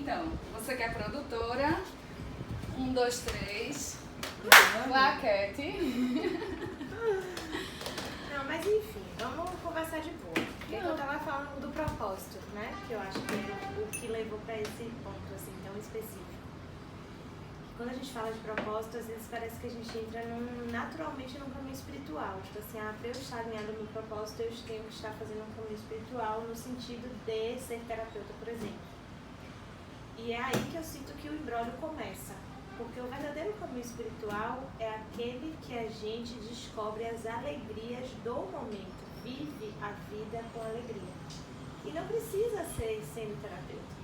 Então, você que é produtora, 1, 2, 3, claquete. Não, mas enfim, vamos conversar de boa. Porque eu tava falando do propósito, né? Que eu acho que é o que levou pra esse ponto, assim, tão específico. Quando a gente fala de propósito, às vezes parece que a gente entra naturalmente num caminho espiritual. Tipo assim, para eu estar alinhado no meu propósito, eu tenho que estar fazendo um caminho espiritual no sentido de ser terapeuta, por exemplo. E é aí que eu sinto que o imbróglio começa. Porque o verdadeiro caminho espiritual é aquele que a gente descobre as alegrias do momento, vive a vida com alegria. E não precisa ser sendo terapeuta.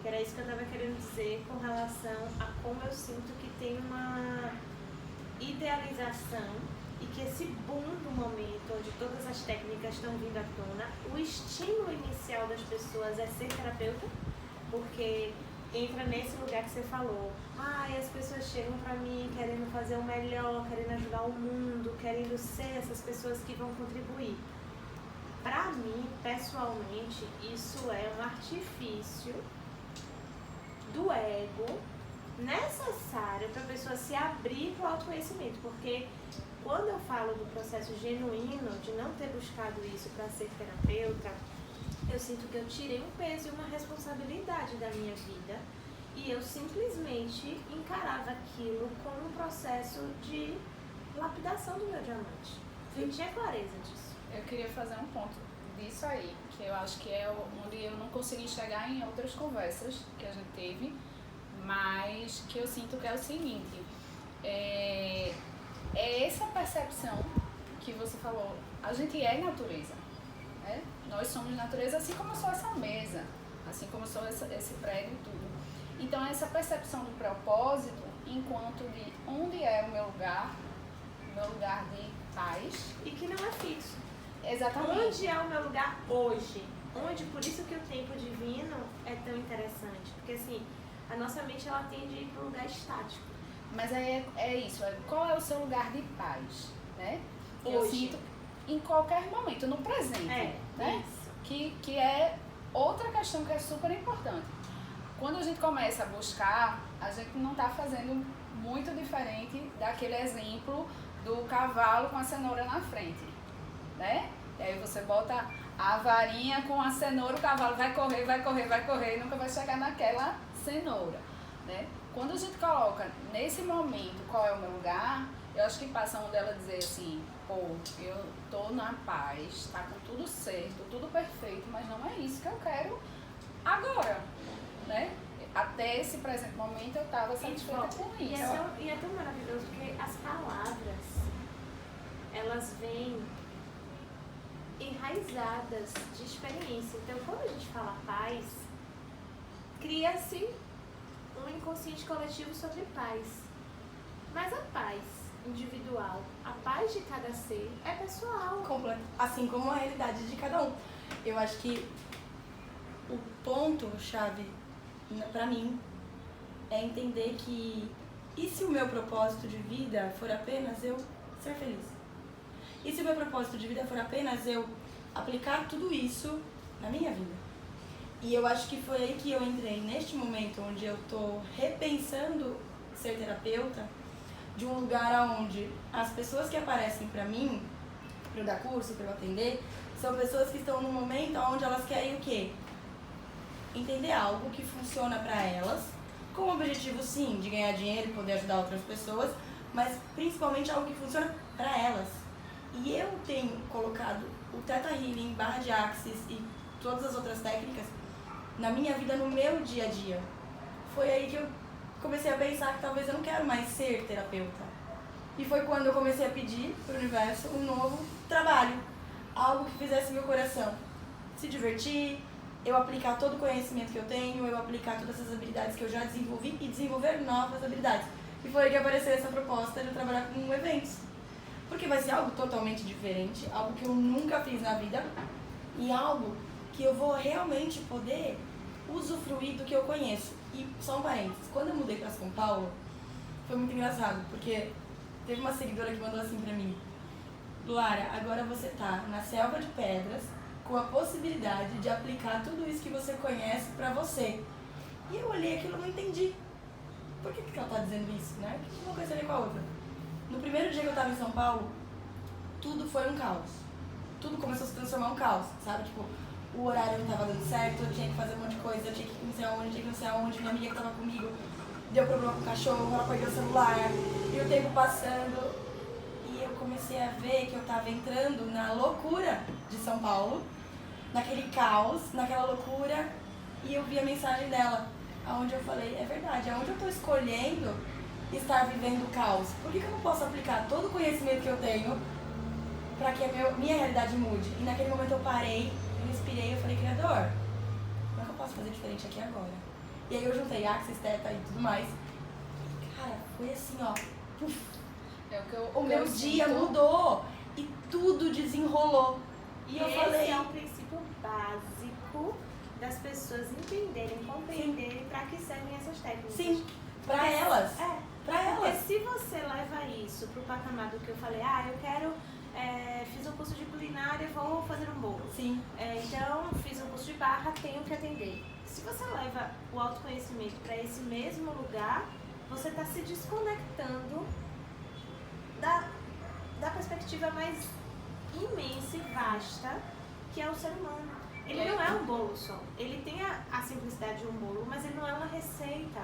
Que era isso que eu estava querendo dizer com relação a como eu sinto que tem uma idealização e que esse boom do momento, onde todas as técnicas estão vindo à tona, o estímulo inicial das pessoas é ser terapeuta, porque entra nesse lugar que você falou. As pessoas chegam pra mim querendo fazer o melhor, querendo ajudar o mundo, querendo ser essas pessoas que vão contribuir. Pra mim, pessoalmente, isso é um artifício do ego necessário para a pessoa se abrir para o autoconhecimento, porque quando eu falo do processo genuíno de não ter buscado isso para ser terapeuta, eu sinto que eu tirei um peso e uma responsabilidade da minha vida e eu simplesmente encarava aquilo como um processo de lapidação do meu diamante. Eu tinha clareza disso. Eu queria fazer um ponto disso aí, que eu acho que é onde eu não consegui chegar em outras conversas que a gente teve, mas que eu sinto que é o seguinte, é essa percepção que você falou, a gente é natureza, né? Nós somos natureza, assim como eu sou essa mesa, assim como eu sou esse prédio e tudo. Então essa percepção do propósito, enquanto de onde é o meu lugar de paz. E que não é fixo. Exatamente. Onde é o meu lugar hoje? Onde, por isso que o tempo divino é tão interessante. Porque assim, a nossa mente ela tende a ir para um lugar estático. Mas aí é isso, qual é o seu lugar de paz, né? Hoje. Eu sinto em qualquer momento, no presente, né? Isso. Que é outra questão que é super importante. Quando a gente começa a buscar, a gente não está fazendo muito diferente daquele exemplo do cavalo com a cenoura na frente, né? E aí você bota a varinha com a cenoura, o cavalo vai correr, e nunca vai chegar naquela cenoura, né? Quando a gente coloca nesse momento qual é o meu lugar, eu acho que passa uma dela dizer assim, eu tô na paz, tá com tudo certo, tudo perfeito, mas não é isso que eu quero agora, né? Até esse presente momento eu estava satisfeita com isso. E é tão maravilhoso porque as palavras, elas vêm enraizadas de experiência. Então, quando a gente fala paz, cria-se um inconsciente coletivo sobre paz. Mas a paz individual, a paz de cada ser é pessoal. Assim como a realidade de cada um. Eu acho que o ponto-chave pra mim é entender que e se o meu propósito de vida for apenas eu ser feliz? E se o meu propósito de vida for apenas eu aplicar tudo isso na minha vida? E eu acho que foi aí que eu entrei, neste momento onde eu tô repensando ser terapeuta, de um lugar onde as pessoas que aparecem pra mim, pra eu dar curso, pra eu atender, são pessoas que estão num momento onde elas querem o quê? Entender algo que funciona pra elas, com o objetivo sim de ganhar dinheiro e poder ajudar outras pessoas, mas principalmente algo que funciona pra elas. E eu tenho colocado o Theta Healing, barra de Axis e todas as outras técnicas na minha vida, no meu dia a dia. Foi aí que eu comecei a pensar que talvez eu não quero mais ser terapeuta. E foi quando eu comecei a pedir pro universo um novo trabalho, algo que fizesse meu coração se divertir, eu aplicar todo o conhecimento que eu tenho, eu aplicar todas essas habilidades que eu já desenvolvi e desenvolver novas habilidades. E foi aí que apareceu essa proposta de eu trabalhar com eventos. Porque vai ser algo totalmente diferente, algo que eu nunca fiz na vida e algo que eu vou realmente poder usufruir do que eu conheço. E só um parênteses, quando eu mudei pra São Paulo, foi muito engraçado, porque teve uma seguidora que mandou assim pra mim: Lara, agora você tá na selva de pedras com a possibilidade de aplicar tudo isso que você conhece pra você. E eu olhei aquilo e não entendi. Por que ela tá dizendo isso, né? O que uma coisa tem a ver com a outra? No primeiro dia que eu tava em São Paulo, tudo foi um caos. Tudo começou a se transformar em um caos, sabe? Tipo, o horário não tava dando certo, eu tinha que fazer um monte de coisa, eu tinha que ir não sei aonde, tinha que ir não sei aonde, minha amiga que tava comigo deu problema com o cachorro, ela perdeu o celular, e o tempo passando. E eu comecei a ver que eu tava entrando na loucura de São Paulo, naquele caos, naquela loucura, e eu vi a mensagem dela, onde eu falei, é verdade, aonde eu tô escolhendo estar vivendo o caos? Por que eu não posso aplicar todo o conhecimento que eu tenho para que a minha realidade mude? E naquele momento eu parei, eu respirei, eu falei, Criador, como é que eu posso fazer diferente aqui agora? E aí eu juntei Axis, Theta e tudo mais. E, cara, foi assim, ó, puf, o meu dia mudou e tudo desenrolou. E eu falei... Esse é o princípio básico das pessoas entenderem, compreenderem para que servem essas técnicas. Sim, para elas. Pra Porque elas. se você leva isso pro patamar do que eu falei, eu quero, fiz um curso de culinária, vou fazer um bolo. Sim. Então, fiz um curso de barra, tenho que atender. Se você leva o autoconhecimento para esse mesmo lugar, você está se desconectando da perspectiva mais imensa e vasta que é o ser humano. Ele não é um bolo só. Ele tem a simplicidade de um bolo, mas ele não é uma receita.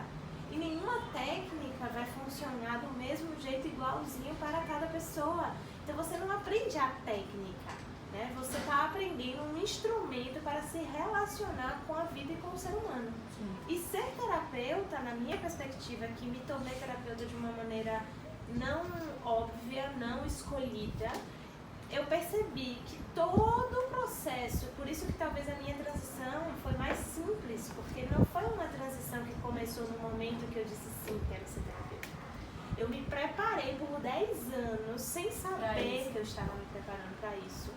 E nenhuma técnica vai funcionar do mesmo jeito, igualzinho para cada pessoa. Então você não aprende a técnica, né? Você está aprendendo um instrumento para se relacionar com a vida e com o ser humano. Sim. E ser terapeuta, na minha perspectiva, que me tornei terapeuta de uma maneira não óbvia, não escolhida, eu percebi que todo o processo, por isso que talvez a minha transição foi mais simples, porque não foi uma transição que começou no momento que eu disse sim, quero ser terapeuta. Eu me preparei por 10 anos sem saber que eu estava me preparando para isso.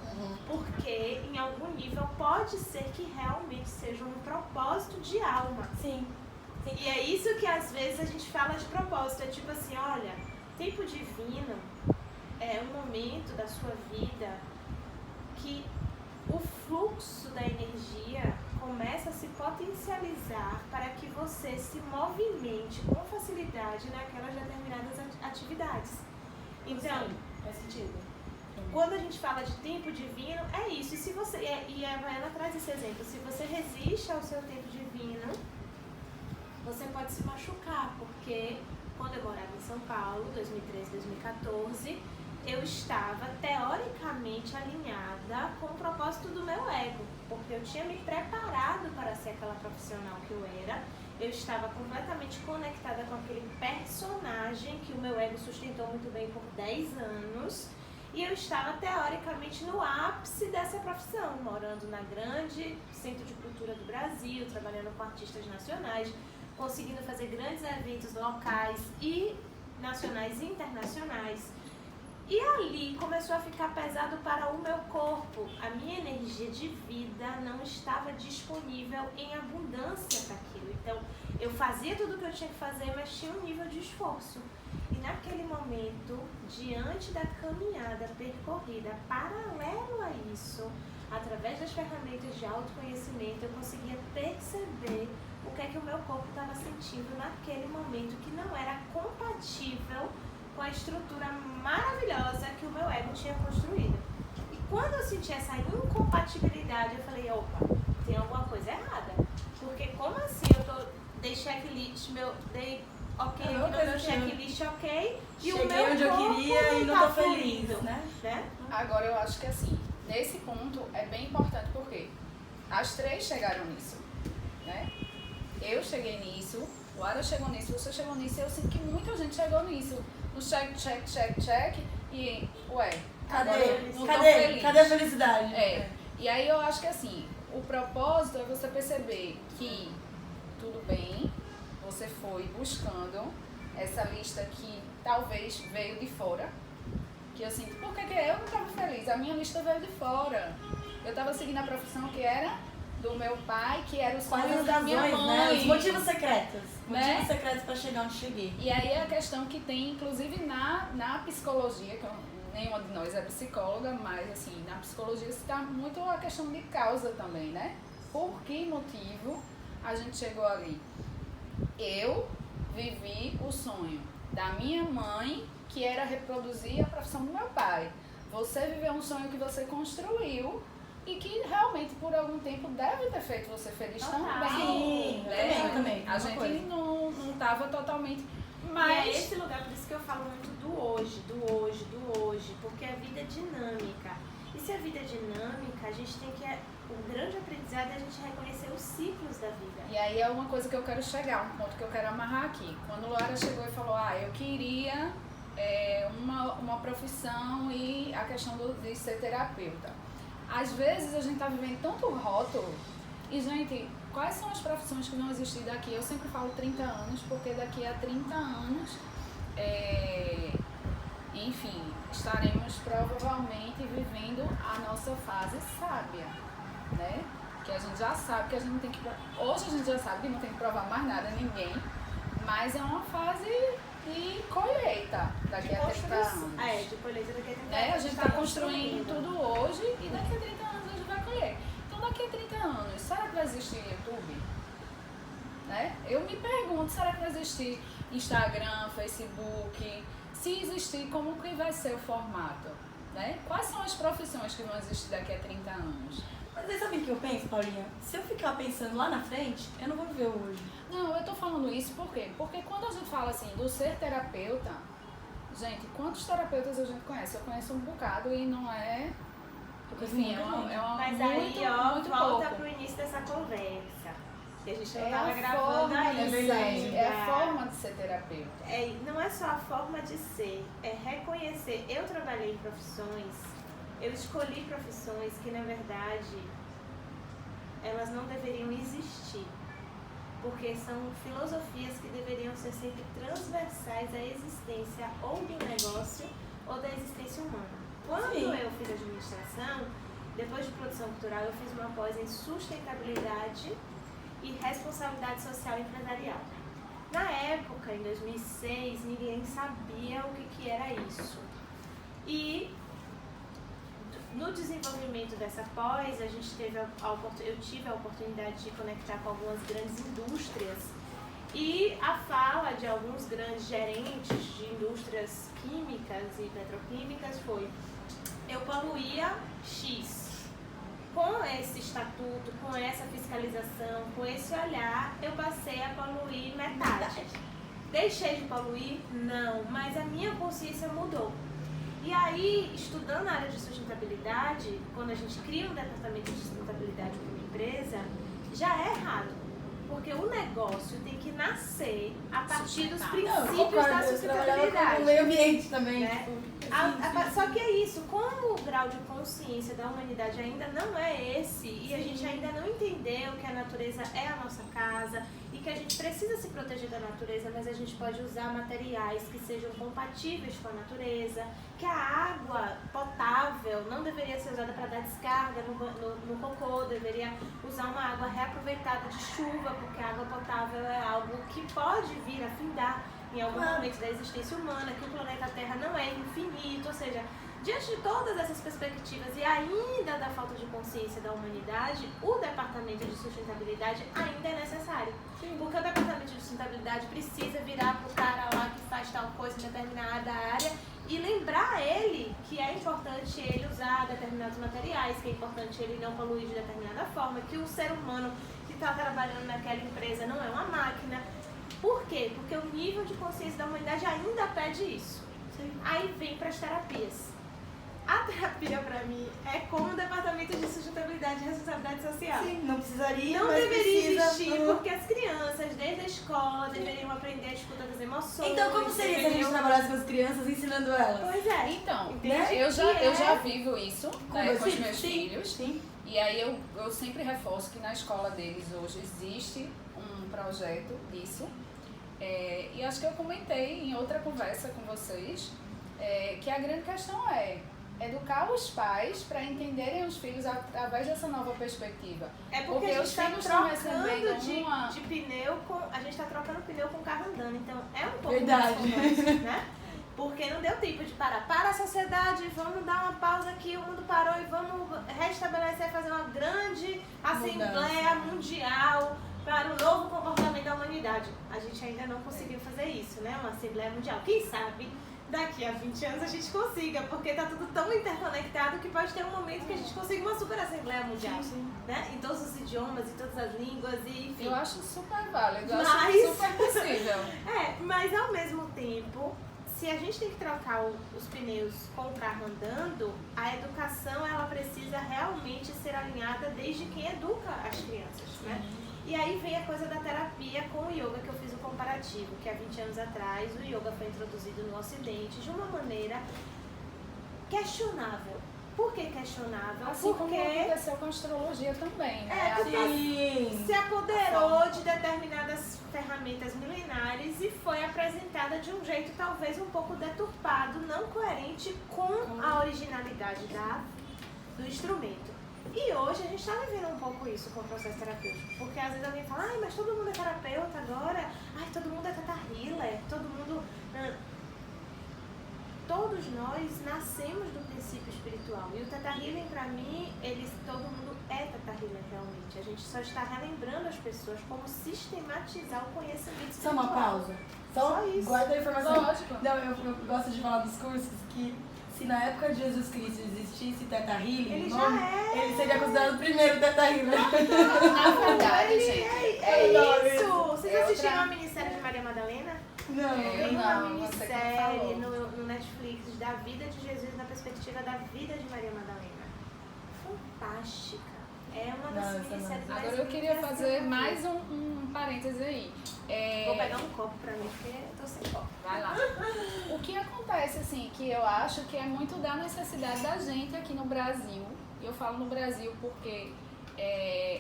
Porque em algum nível pode ser que realmente seja um propósito de alma. Sim. Sim. E é isso que às vezes a gente fala de propósito, é tipo assim, olha, tempo divino é um momento da sua vida que o fluxo da energia começa a se potencializar para que você se movimente com facilidade naquelas determinadas atividades. Então, Sim, faz sentido. quando a gente fala de tempo divino, é isso. E se você, e a Havaiana traz esse exemplo, se você resiste ao seu tempo divino, você pode se machucar, porque quando eu morava em São Paulo, 2013, 2014, eu estava teoricamente alinhada com o propósito do meu ego, porque eu tinha me preparado para ser aquela profissional que eu era, eu estava completamente conectada com aquele personagem que o meu ego sustentou muito bem por 10 anos, e eu estava teoricamente no ápice dessa profissão, morando na grande centro de cultura do Brasil, trabalhando com artistas nacionais, conseguindo fazer grandes eventos locais e nacionais e internacionais. E ali começou a ficar pesado para o meu corpo. A minha energia de vida não estava disponível em abundância para aquilo. Então, eu fazia tudo o que eu tinha que fazer, mas tinha um nível de esforço. E naquele momento, diante da caminhada percorrida, paralelo a isso, através das ferramentas de autoconhecimento, eu conseguia perceber o que é que o meu corpo estava sentindo naquele momento que não era compatível com a estrutura maravilhosa que o meu ego tinha construído. E quando eu senti essa incompatibilidade, eu falei, opa, tem alguma coisa errada. Porque como assim dei checklist, dei ok, aqui no meu checklist ok, e cheguei o meu onde eu corpo queria e não tá tô feliz, fluindo, né? Agora eu acho que assim, nesse ponto é bem importante porque as três chegaram nisso, né? Eu cheguei nisso, o Ara chegou nisso, você chegou nisso, e eu sinto que muita gente chegou nisso. No check, e Cadê? não tô feliz. Cadê a felicidade? E aí eu acho que assim, o propósito é você perceber que tudo bem, você foi buscando essa lista que talvez veio de fora, que eu sinto, por que eu não estava feliz? A minha lista veio de fora. Eu estava seguindo a profissão que era do meu pai, que era os sonhos da minha mãe. Né? Os motivos secretos. Né? Motivos secretos para chegar onde cheguei. E aí é a questão que tem, inclusive na psicologia, que nenhuma de nós é psicóloga, mas assim, na psicologia está muito a questão de causa também, né? Por que motivo a gente chegou ali? Eu vivi o sonho da minha mãe, que era reproduzir a profissão do meu pai. Você viveu um sonho que você construiu e que realmente por algum tempo deve ter feito você feliz também. Sim, também. A gente não estava totalmente... E Mas é esse lugar, por isso que eu falo muito do hoje, porque a vida é dinâmica. E se a vida é dinâmica, a gente tem que... O grande aprendizado é a gente reconhecer os ciclos da vida. E aí é uma coisa que eu quero chegar, um ponto que eu quero amarrar aqui. Quando Luara chegou e falou, eu queria uma profissão e a questão de ser terapeuta. Às vezes a gente tá vivendo tanto rótulo e, gente, quais são as profissões que vão existir daqui? Eu sempre falo 30 anos, porque daqui a 30 anos, enfim, estaremos provavelmente vivendo a nossa fase sábia, né? Que a gente já sabe que a gente não tem que... Hoje a gente já sabe que não tem que provar mais nada a ninguém, mas é uma fase de colheita daqui a 30 anos. De colheita daqui a 30 anos. A gente está construindo tudo hoje e daqui a 30 anos a gente vai colher. Então daqui a 30 anos, será que vai existir YouTube? Né? Eu me pergunto, será que vai existir Instagram, Facebook? Se existir, como que vai ser o formato? Né? Quais são as profissões que vão existir daqui a 30 anos? Mas aí sabe o que eu penso, Paulinha? Se eu ficar pensando lá na frente, eu não vou viver hoje. Não, eu tô falando isso por quê? Porque quando a gente fala assim do ser terapeuta, gente, quantos terapeutas a gente conhece? Eu conheço um bocado e não é... Enfim, é uma Mas muito, aí, muito volta pouco. pro início dessa conversa. Que a gente não É tava a gravando forma ainda. é a forma de ser terapeuta. Não é só a forma de ser, é reconhecer. Eu trabalhei em profissões, eu escolhi profissões que, na verdade, elas não deveriam existir. Porque são filosofias que deveriam ser sempre transversais à existência ou do negócio ou da existência humana. Quando eu fiz administração, depois de produção cultural, eu fiz uma pós em sustentabilidade e responsabilidade social empresarial. Na época, em 2006, ninguém sabia o que era isso. E no desenvolvimento dessa pós, eu tive a oportunidade de conectar com algumas grandes indústrias e a fala de alguns grandes gerentes de indústrias químicas e petroquímicas foi: eu poluía X. Com esse estatuto, com essa fiscalização, com esse olhar, eu passei a poluir metade. Deixei de poluir? Não, mas a minha consciência mudou. E aí, estudando a área de sustentabilidade, quando a gente cria um departamento de sustentabilidade para uma empresa, já é errado. Porque o negócio tem que nascer a partir dos princípios da sustentabilidade. Com o meio ambiente também. Né? Só que é isso, como o grau de consciência da humanidade ainda não é esse, e a gente ainda não entendeu que a natureza é a nossa casa, e que a gente precisa se proteger da natureza, mas a gente pode usar materiais que sejam compatíveis com a natureza, que a água potável não deveria ser usada para dar descarga no cocô, deveria usar uma água reaproveitada de chuva, porque a água potável é algo que pode vir a findar em algum momento da existência humana, que o planeta Terra não é infinito, ou seja, diante de todas essas perspectivas e ainda da falta de consciência da humanidade, o Departamento de Sustentabilidade ainda é necessário. Sim. Porque o Departamento de Sustentabilidade precisa virar pro cara lá que faz tal coisa em determinada área e lembrar ele que é importante ele usar determinados materiais, que é importante ele não poluir de determinada forma, que o ser humano que está trabalhando naquela empresa não é uma máquina. Por quê? Porque o nível de consciência da humanidade ainda pede isso. Sim. Aí vem para as terapias. A terapia, para mim, é como o Departamento de Sustentabilidade e Responsabilidade Social. Sim, não precisaria, não mas deveria existir, porque as crianças, desde a escola, deveriam aprender a escuta das emoções. Então, como seria se a gente trabalhasse com as crianças ensinando elas? Pois é. Então, né? eu já vivo isso com os meus filhos. Sim. E aí eu sempre reforço que na escola deles hoje existe um projeto disso. E acho que eu comentei em outra conversa com vocês que a grande questão é educar os pais para entenderem os filhos através dessa nova perspectiva. É porque a gente os está filhos estão trocando recebendo de pneu a gente está trocando pneu com o carro andando, então é um pouco verdade, complexo, né? Porque não deu tempo de parar. Para a sociedade, vamos dar uma pausa aqui, o mundo parou e vamos restabelecer, fazer uma grande assembleia mundial para o novo comportamento da humanidade. verdade, a gente ainda não conseguiu fazer isso, né? Uma Assembleia Mundial. Quem sabe daqui a 20 anos a gente consiga, porque tá tudo tão interconectado que pode ter um momento que a gente consiga uma super Assembleia Mundial. Sim. Né? Em todos os idiomas, em todas as línguas, e enfim. Eu acho super válido, eu Mas- acho super possível. Mas ao mesmo tempo, se a gente tem que trocar os pneus com o carro andando, a educação ela precisa realmente ser alinhada desde quem educa as crianças, né? E aí vem a coisa da terapia com o yoga, que eu fiz o comparativo, que há 20 anos atrás o yoga foi introduzido no Ocidente de uma maneira questionável. Por que questionável? Assim Porque como aconteceu com a astrologia também, né? porque Sim. se apoderou de determinadas ferramentas milenares e foi apresentada de um jeito talvez um pouco deturpado, não coerente com a originalidade do instrumento. E hoje a gente está vivendo um pouco isso com o processo terapêutico, porque às vezes alguém fala, ai, mas todo mundo é terapeuta agora, ai, todo mundo é teta healer, todo mundo... Todos nós nascemos do princípio espiritual. E o Teta Healing, pra mim, todo mundo é Teta Healer realmente. A gente só está relembrando as pessoas como sistematizar o conhecimento Só espiritual. uma pausa. Só isso. guarda a informação. Lógico. Não, eu gosto de falar dos cursos que se na época de Jesus Cristo existisse Teta Healing, Ele o já nome, é. ele seria considerado o primeiro Teta Healer. Na verdade, gente, É isso! Vocês É assistiram outra- a minissérie de Maria Madalena? Não. Eu Tem uma não, você que minissérie falou. no Netflix da vida de Jesus na perspectiva da vida de Maria Madalena. Fantástica. É uma das Não, essa não. minisséries mais agora eu queria lindas fazer que eu vi. mais um parêntese aí. Vou pegar um copo pra mim, porque eu tô sem copo. Vai lá. O que acontece, assim, que eu acho que é muito da necessidade da gente aqui no Brasil. E eu falo no Brasil porque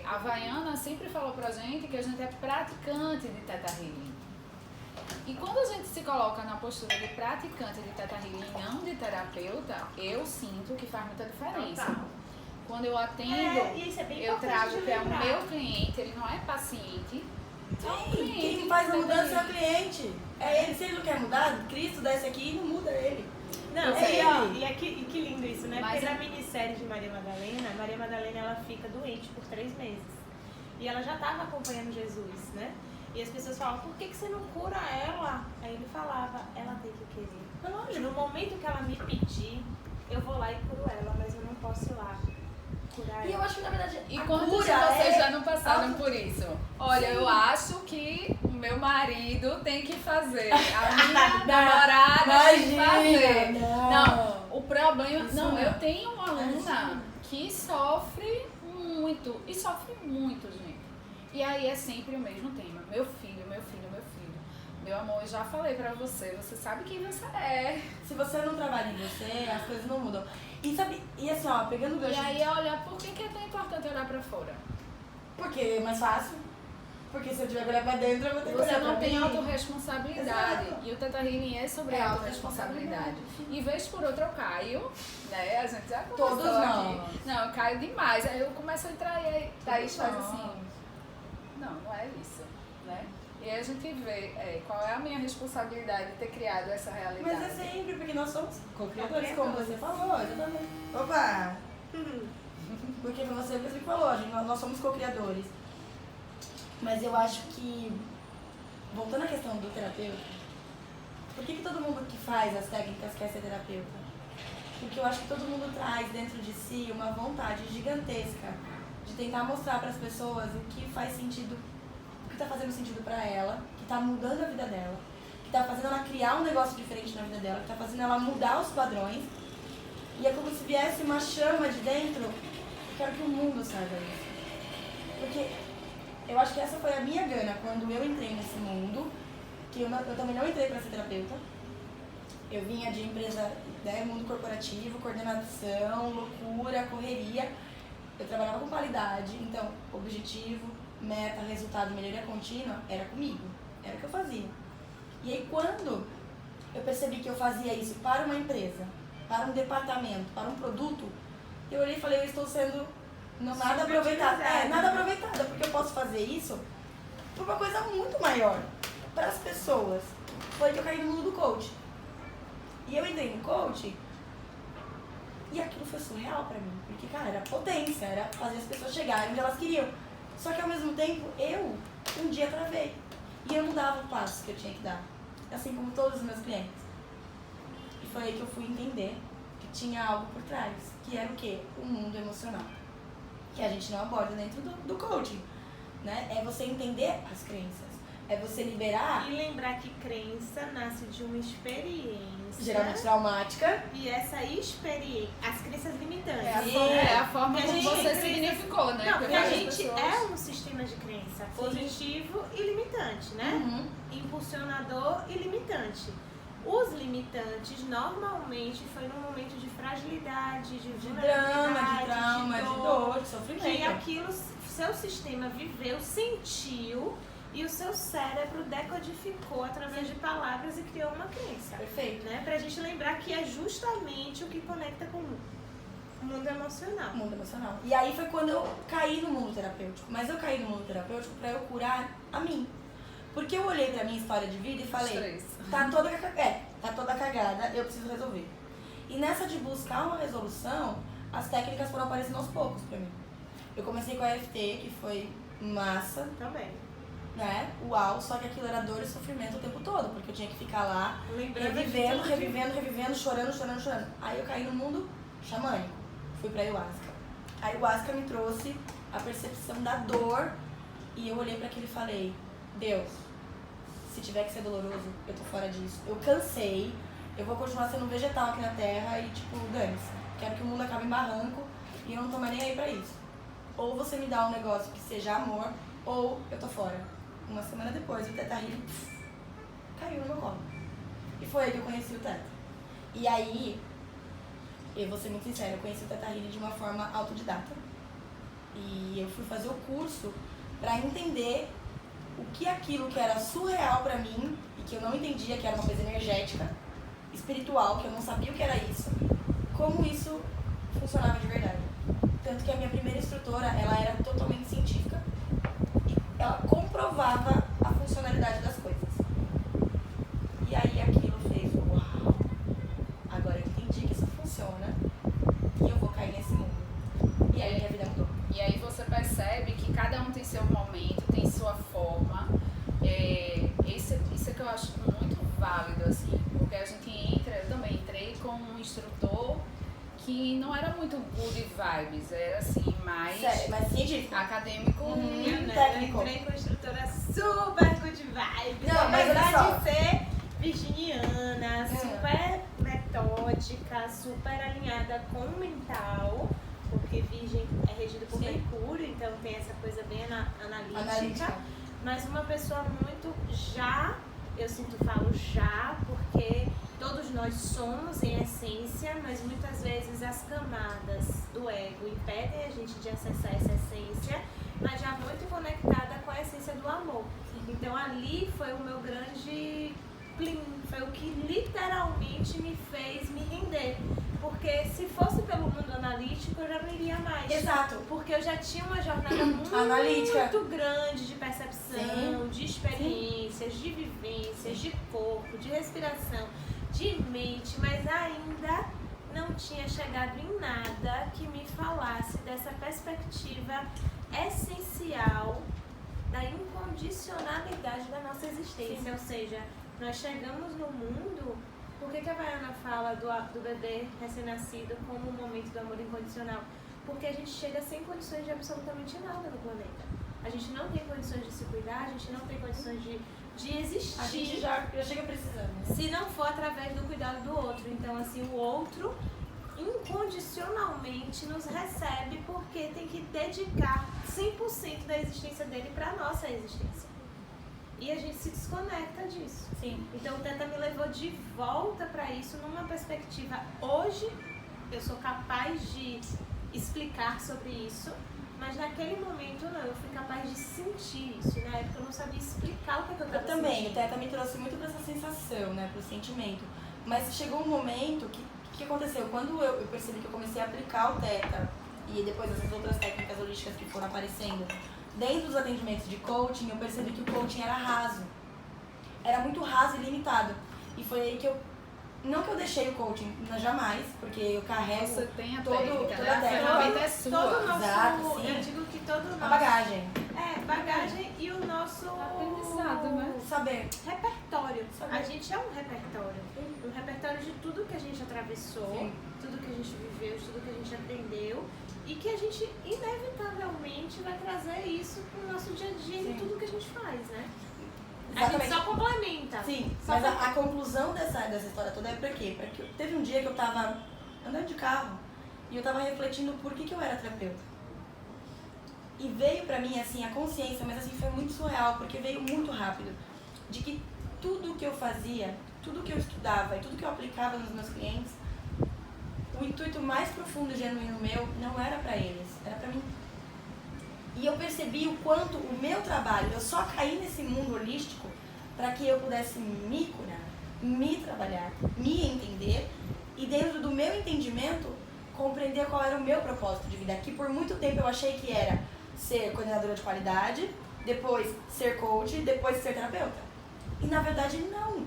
a Havaiana sempre falou pra gente que a gente é praticante de Teta Healing. E quando a gente se coloca na postura de praticante de Teta Healing, não de terapeuta, eu sinto que faz muita diferença. Total. Quando eu atendo, E isso é bem eu importante trago de para o lembrar. meu cliente, ele não é paciente. É um cliente. Quem faz a que mudança é tá o cliente. É ele. Se ele não quer mudar, Cristo desce aqui e não muda ele. Não, É ele. e que lindo isso, né? Mas Porque é- na minissérie de Maria Madalena ela fica doente por 3 meses. E ela já estava acompanhando Jesus, né? E as pessoas falavam, por que você não cura ela? Aí ele falava, ela tem que querer. É lógico. No momento que ela me pedir, eu vou lá e curo ela, mas eu não posso ir lá curar E eu ela. acho que na verdade E a quantos de cura vocês é... já não passaram auto- por isso? Olha, Sim. eu acho que o meu marido tem que fazer, a minha namorada tem que fazer. Não, o problema... Isso Não, não. eu tenho uma aluna Isso. que sofre muito, e sofre muito, gente. E aí é sempre o mesmo tema. Meu filho, meu filho, meu filho. Meu amor, eu já falei pra você, você sabe quem você é. Se você não trabalha em você, as coisas não mudam. E sabe, e assim, ó, pegando o E gancho... aí é olhar, por que é tão importante olhar pra fora? Porque é mais fácil. Porque se eu tiver que olhar pra dentro, eu vou ter que Você olhar não pra tem mim. autorresponsabilidade. Exato. E o Teta Healing é sobre É autorresponsabilidade. E vez por outra eu caio, né? A gente já Todos conversou nós. aqui. Não, eu caio demais. Aí eu começo a entrar e aí Thaís faz assim. Não, não é isso, né? E aí a gente vê qual é a minha responsabilidade de ter criado essa realidade. Mas é sempre, porque nós somos co-criadores, como você falou, exatamente. Opa! Porque você mesmo que falou, nós somos co-criadores. Mas eu acho que, voltando à questão do terapeuta, por que todo mundo que faz as técnicas quer ser terapeuta? Porque eu acho que todo mundo traz dentro de si uma vontade gigantesca de tentar mostrar para as pessoas o que faz sentido, o que está fazendo sentido para ela, que está mudando a vida dela, que está fazendo ela criar um negócio diferente na vida dela, que está fazendo ela mudar os padrões. E é como se viesse uma chama de dentro. Eu quero que o mundo saiba isso. Porque eu acho que essa foi a minha gana quando eu entrei nesse mundo, que eu também não entrei para ser terapeuta. Eu vinha de empresa, né, mundo corporativo, coordenação, loucura, correria. Eu trabalhava com qualidade, então objetivo, meta, resultado, melhoria contínua era comigo, era o que eu fazia. E aí quando eu percebi que eu fazia isso para uma empresa, para um departamento, para um produto, eu olhei e falei, eu estou sendo nada aproveitada. Nada aproveitada, porque eu posso fazer isso por uma coisa muito maior para as pessoas. Foi que eu caí no mundo do coach. E eu entrei no coach e aquilo foi surreal pra mim. Porque, cara, era potência, era fazer as pessoas chegarem onde elas queriam. Só que ao mesmo tempo, eu um dia travei. E eu não dava os passos que eu tinha que dar, assim como todos os meus clientes. E foi aí que eu fui entender que tinha algo por trás, que era o quê? O mundo emocional, que a gente não aborda dentro do coaching, né? É você entender as crenças, é você liberar. E lembrar que crença nasce de uma experiência. Geralmente traumática. E essa experiência, as crenças limitantes. É a forma que a como gente você crença- significou, né? Não, porque a várias gente pessoas- é um sistema de crença positivo e limitante, né? Uhum. Impulsionador e limitante. Os limitantes normalmente foi num momento de fragilidade, de De vulnerabilidade, drama, de dor, de sofrimento. que aquilo seu sistema viveu, sentiu e o seu cérebro decodificou através de palavras e criou uma crença. Perfeito. Né? Pra gente lembrar que é justamente o que conecta com o mundo emocional. Mundo emocional. E aí foi quando eu caí no mundo terapêutico. Mas eu caí no mundo terapêutico pra eu curar a mim. Porque eu olhei pra minha história de vida e falei, Três. tá toda cagada, eu preciso resolver. E nessa de buscar uma resolução, as técnicas foram aparecendo aos poucos pra mim. Eu comecei com a EFT, que foi massa, Também. né? Uau, só que aquilo era dor e sofrimento o tempo todo, porque eu tinha que ficar lá Lembrando revivendo, chorando. Aí eu caí no mundo xamânico, fui pra ayahuasca. A ayahuasca me trouxe a percepção da dor e eu olhei pra aquilo e falei, Deus, se tiver que ser doloroso, eu tô fora disso. Eu cansei, eu vou continuar sendo vegetal aqui na Terra e tipo, dane-se. Quero que o mundo acabe em barranco e eu não tô mais nem aí pra isso. Ou você me dá um negócio que seja amor, ou eu tô fora. Uma semana depois, o Teta Healing caiu no meu colo. E foi aí que eu conheci o Teta. E aí, eu vou ser muito sincera, eu conheci o Teta Healing de uma forma autodidata. E eu fui fazer o curso pra entender o que aquilo que era surreal pra mim e que eu não entendia que era uma coisa energética, espiritual, que eu não sabia o que era isso, como isso funcionava de verdade. Tanto que a minha primeira instrutora, ela era totalmente científica e ela comprovava a funcionalidade das coisas. E aí aquilo fez, uau, agora eu entendi que isso funciona e eu vou cair nesse mundo. E aí minha vida mudou. E aí você percebe que cada um tem seu momento, tem sua forma. Isso é que eu acho muito válido, assim, porque a gente entra, eu também entrei com um instrutor que não era muito good vibes, era assim, mais Sério, mas científico. acadêmico. Técnico. Eu entrei com a instrutora super good vibes. Não, mas olha apesar só. de ser virginiana, super metódica, super alinhada com o mental, porque Virgem é regido por Sim. Mercúrio, então tem essa coisa bem analítica. Analítica. Mas uma pessoa muito eu falo já, porque todos nós somos em essência, mas muitas vezes as camadas do ego impedem a gente de acessar essa essência, mas já muito conectada com a essência do amor. Então ali foi o meu grande plim, foi o que literalmente me fez me render. Porque se fosse pelo mundo analítico, eu já não iria mais. Exato. Porque eu já tinha uma jornada muito Analítica. grande de percepção, Sim. de experiências, de vivências, de corpo, de respiração, de mente, mas ainda não tinha chegado em nada que me falasse dessa perspectiva essencial da incondicionalidade da nossa existência. Sim. Ou seja, nós chegamos no mundo. Por que a Baiana fala do bebê recém-nascido como um momento do amor incondicional? Porque a gente chega sem condições de absolutamente nada no planeta. A gente não tem condições de se cuidar, a gente não tem condições de existir. A gente já chega precisando. Né? Se não for através do cuidado do outro. Então, assim, o outro incondicionalmente nos recebe porque tem que dedicar 100% da existência dele para a nossa existência. E a gente se desconecta disso. Sim. Então o Teta me levou de volta para isso numa perspectiva. Hoje eu sou capaz de explicar sobre isso, mas naquele momento não, eu fui capaz de sentir isso. Na época eu não sabia explicar o que eu estava Eu também, sentindo. o Teta me trouxe muito pra essa sensação, né, pro sentimento. Mas chegou um momento que aconteceu? Quando eu percebi que eu comecei a aplicar o Teta e depois essas outras técnicas holísticas que foram aparecendo dentro dos atendimentos de coaching, eu percebi que o coaching era raso. Era muito raso e limitado. E foi aí que eu... Não que eu deixei o coaching, jamais, porque eu carrego Você tem a todo- técnica, toda né? a A técnica. ferramenta é sua. Todo o nosso, Exato, sim. eu digo que todo o nosso... a bagagem. bagagem e o nosso... Aprendizado, né? saber. Repertório. Saber. A gente é um repertório. Um repertório de tudo que a gente atravessou, Sim. tudo que a gente viveu, tudo que a gente aprendeu. E que a gente, inevitavelmente, vai trazer isso pro nosso dia a dia Sim. em tudo que a gente faz, né? Exatamente. A gente só complementa. Sim, Só mas a conclusão dessa história toda é pra quê? Porque teve um dia que eu tava andando de carro e eu tava refletindo por que eu era terapeuta. E veio pra mim, assim, a consciência, mas assim, foi muito surreal, porque veio muito rápido, de que tudo que eu fazia, tudo que eu estudava e tudo que eu aplicava nos meus clientes, o intuito mais profundo e genuíno meu não era pra eles, era pra mim. E eu percebi o quanto o meu trabalho, eu só caí nesse mundo holístico para que eu pudesse me curar, me trabalhar, me entender e dentro do meu entendimento compreender qual era o meu propósito de vida. Que por muito tempo eu achei que era ser coordenadora de qualidade, depois ser coach, depois ser terapeuta. E na verdade não.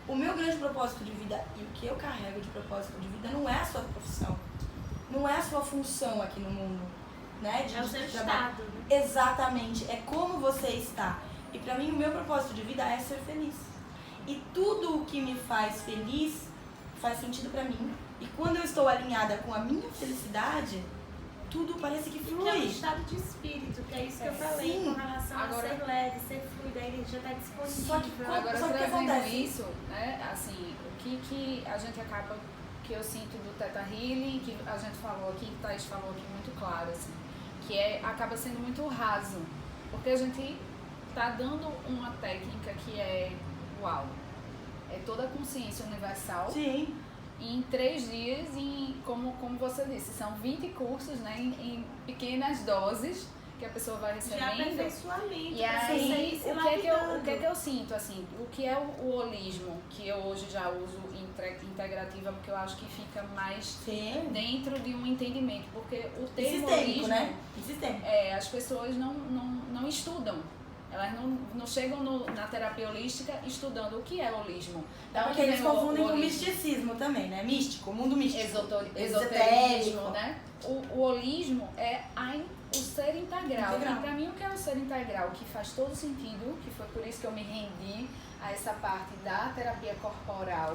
O meu grande propósito de vida e o que eu carrego de propósito de vida não é a sua profissão, não é a sua função aqui no mundo. Né? É o seu trabalho. estado. Né? Exatamente, é como você está. E pra mim o meu propósito de vida é ser feliz. E tudo o que me faz feliz faz sentido pra mim. E quando eu estou alinhada com a minha felicidade, tudo parece que flui. Que é um estado de espírito, que é isso que eu falei, Sim. com relação Agora, a ser leve, ser fluida, a energia está disponível. Só que Agora, Só que o que trazendo acontece? isso, né, assim, o que a gente acaba, que eu sinto do Theta Healing, que a gente falou aqui, que Thaís falou aqui muito claro, assim, que acaba sendo muito raso, porque a gente tá dando uma técnica que é, uau, é toda a consciência universal. Sim. Em 3 dias, como você disse, são 20 cursos, né, em pequenas doses que a pessoa vai De recebendo. aperfeiçoamento. E aí, você ir o que é que eu sinto, assim, o que é o holismo, que eu hoje já uso integrativa, porque eu acho que fica mais Sim. dentro de um entendimento, porque o termo Sistêmico, holismo, né? Sistêmico. as pessoas não estudam. Elas não chegam na terapia holística estudando o que é holismo. Da Porque onde eles vem o confundem com holismo? misticismo também, né? Místico, mundo místico. Esoterismo, Esotérico. né? O holismo é o ser integral. Integral. E pra mim o que é o ser integral, que faz todo sentido, que foi por isso que eu me rendi a essa parte da terapia corporal,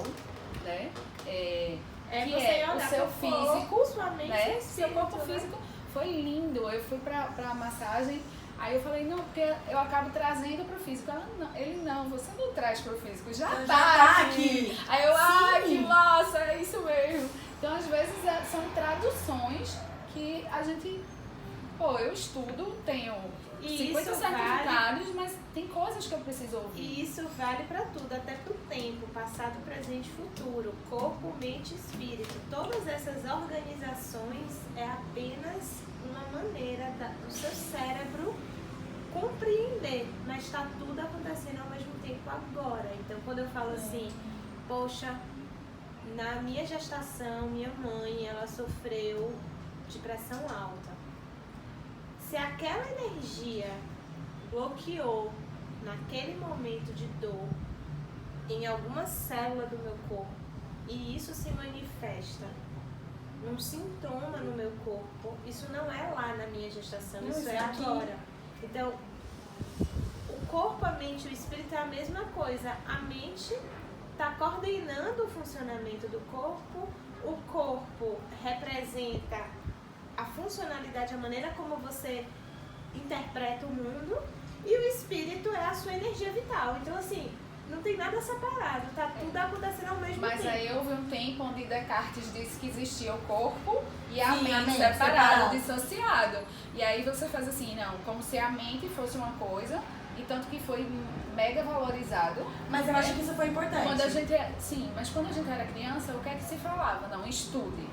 né? Que você é o olhar seu pro corpo, físico, sua mente, né? seu Seu corpo espírito, né? físico foi lindo. Eu fui pra massagem. Aí eu falei, não, porque eu acabo trazendo pro físico. Ele não, você não traz pro físico, já tá aqui. Aí eu, que massa, é isso mesmo. Então, às vezes, são traduções que a gente, eu estudo, tenho E 50 isso certificados, mas tem coisas que eu preciso ouvir. E isso vale para tudo, até para o tempo, passado, presente e futuro, corpo, mente e espírito. Todas essas organizações é apenas uma maneira do seu cérebro compreender, mas está tudo acontecendo ao mesmo tempo agora. Então, quando eu falo assim, poxa, na minha gestação, minha mãe, ela sofreu de pressão alta. Se aquela energia bloqueou naquele momento de dor em alguma célula do meu corpo e isso se manifesta num sintoma no meu corpo, isso não é lá na minha gestação, Não, isso é aqui. agora. Então, o corpo, a mente e o espírito é a mesma coisa. A mente está coordenando o funcionamento do corpo, o corpo representa a funcionalidade, a maneira como você interpreta o mundo, e o espírito é a sua energia vital. Então, assim, não tem nada separado, tá tudo acontecendo ao mesmo tempo. Mas aí houve um tempo onde Descartes disse que existia o corpo e a Sim, mente separado. separado, dissociado. E aí você faz assim, não, como se a mente fosse uma coisa, e tanto que foi mega valorizado. Mas eu acho que isso foi importante. Quando a gente, mas quando a gente era criança, o que é que se falava? Não, estude,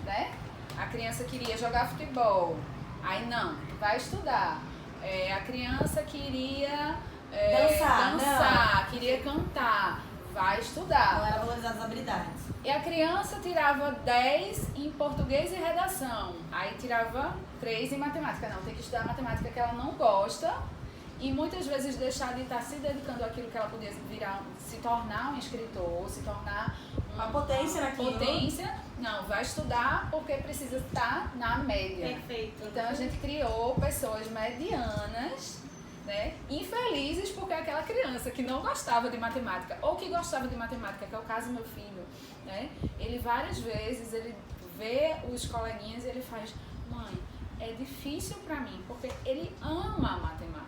né? A criança queria jogar futebol, aí não, vai estudar. A criança queria dançar, queria cantar, vai estudar. Não era valorizar as habilidades. E a criança tirava 10 em português e redação, aí tirava 3 em matemática. Não, tem que estudar matemática que ela não gosta e muitas vezes deixar de estar se dedicando àquilo que ela podia se tornar um escritor, se tornar Uma potência naquilo. Não, vai estudar porque precisa estar na média. Perfeito. Então a gente criou pessoas medianas né? Infelizes porque aquela criança que não gostava de matemática ou que gostava de matemática, que é o caso do meu filho, né? Ele várias vezes, ele vê os coleguinhas e ele faz, mãe, é difícil para mim, porque ele ama a matemática.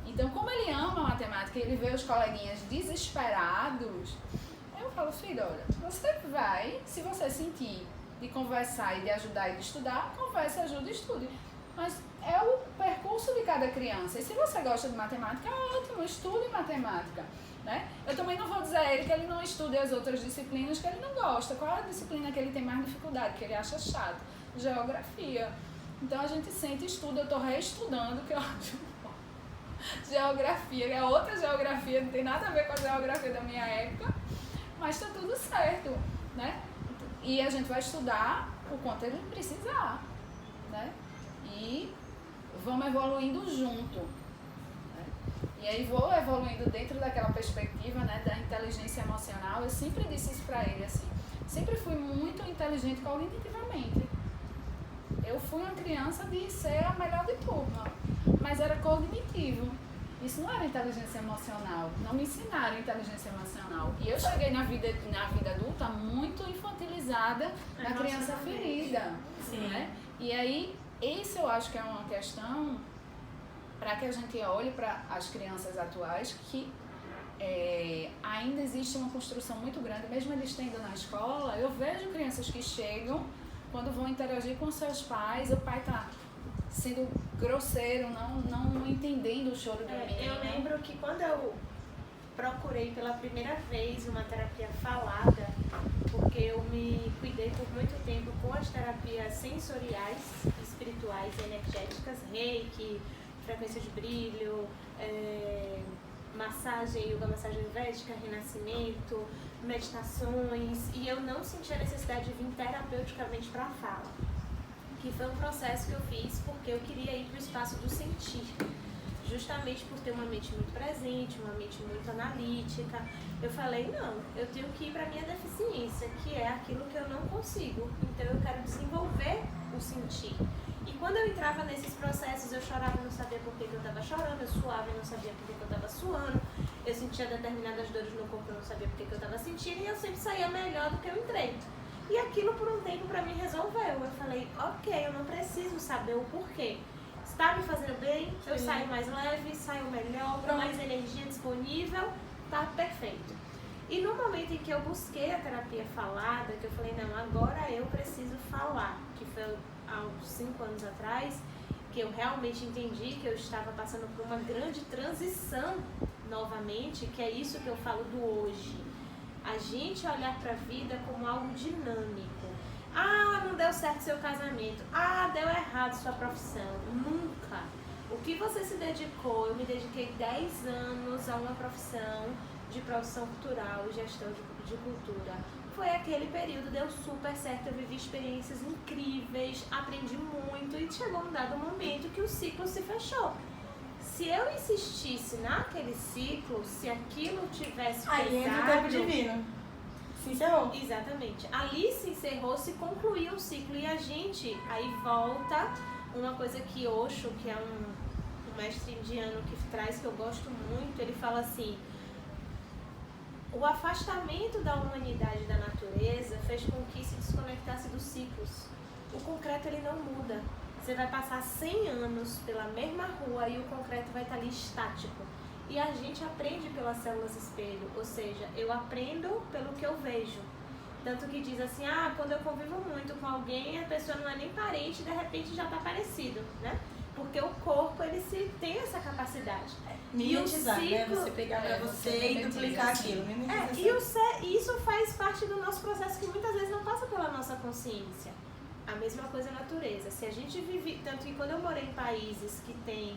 Então, como ele ama a matemática e ele vê os coleguinhas desesperados, eu falo, filho, olha, você vai, se você sentir de conversar e de ajudar e de estudar, converse, ajude e estude. Mas é o percurso de cada criança. E se você gosta de matemática, é ótimo, estude matemática, né? Eu também não vou dizer a ele que ele não estude as outras disciplinas que ele não gosta. Qual é a disciplina que ele tem mais dificuldade, que ele acha chato? Geografia. Então a gente sente e estuda. Eu estou reestudando, que eu acho geografia, que é outra geografia, não tem nada a ver com a geografia da minha época, mas está tudo certo, né? E a gente vai estudar o quanto ele precisar, né? E vamos evoluindo junto, né? E aí vou evoluindo dentro daquela perspectiva, né, da inteligência emocional. Eu sempre disse isso pra ele, assim, sempre fui muito inteligente cognitivamente. Eu fui uma criança de ser a melhor de turma, mas era cognitivo. Isso não era inteligência emocional, não me ensinaram inteligência emocional. E eu cheguei na vida adulta muito infantilizada, na criança ferida, né? E aí, esse eu acho que é uma questão para que a gente olhe para as crianças atuais, que ainda existe uma construção muito grande, mesmo eles tendo na escola. Eu vejo crianças que chegam, quando vão interagir com seus pais, o pai está sendo grosseiro, não entendendo o choro do menino. Eu lembro que quando eu procurei pela primeira vez uma terapia falada, porque eu me cuidei por muito tempo com as terapias sensoriais, espirituais e energéticas, reiki, frequência de brilho, massagem, yoga, massagem védica, renascimento, meditações, e eu não senti a necessidade de vir terapeuticamente para a fala, que foi um processo que eu fiz porque eu queria ir para o espaço do sentir, justamente por ter uma mente muito presente, uma mente muito analítica. Eu falei, não, eu tenho que ir para a minha deficiência, que é aquilo que eu não consigo, então eu quero desenvolver o sentir. E quando eu entrava nesses processos, eu chorava e não sabia por que eu estava chorando, eu suava e não sabia por que eu estava suando, eu sentia determinadas dores no corpo e não sabia por que eu estava sentindo, e eu sempre saía melhor do que eu entrei. E aquilo por um tempo para mim resolveu. Eu falei, ok, eu não preciso saber o porquê. Está me fazendo bem, eu saio mais leve, saio melhor, com mais energia disponível, tá perfeito. E no momento em que eu busquei a terapia falada, que eu falei, não, agora eu preciso falar, que foi há uns 5 anos atrás, que eu realmente entendi que eu estava passando por uma grande transição novamente, que é isso que eu falo do hoje. A gente olhar para a vida como algo dinâmico. Ah, não deu certo seu casamento. Ah, deu errado sua profissão. Nunca. O que você se dedicou? Eu me dediquei 10 anos a uma profissão de produção cultural e gestão de cultura. Foi aquele período, deu super certo, eu vivi experiências incríveis, aprendi muito e chegou um dado momento que o ciclo se fechou. Se eu insistisse naquele ciclo, se aquilo tivesse pesado... Aí entra o tempo divino. Se encerrou. Exatamente. Ali se encerrou, se concluiu o ciclo e a gente aí volta uma coisa que Osho, que é um mestre indiano que traz, que eu gosto muito, ele fala assim: o afastamento da humanidade da natureza fez com que se desconectasse dos ciclos. O concreto ele não muda. Você vai passar 100 anos pela mesma rua e o concreto vai estar ali estático. E a gente aprende pelas células espelho, ou seja, eu aprendo pelo que eu vejo. Tanto que diz assim, quando eu convivo muito com alguém, a pessoa não é nem parente, de repente já está parecido, né? Porque o corpo, ele tem essa capacidade. Mimetizar, né? Você pegar pra você e duplicar aquilo. E isso faz parte do nosso processo que muitas vezes não passa pela nossa consciência. A mesma coisa a natureza. Se a gente vive... Tanto que quando eu morei em países que tem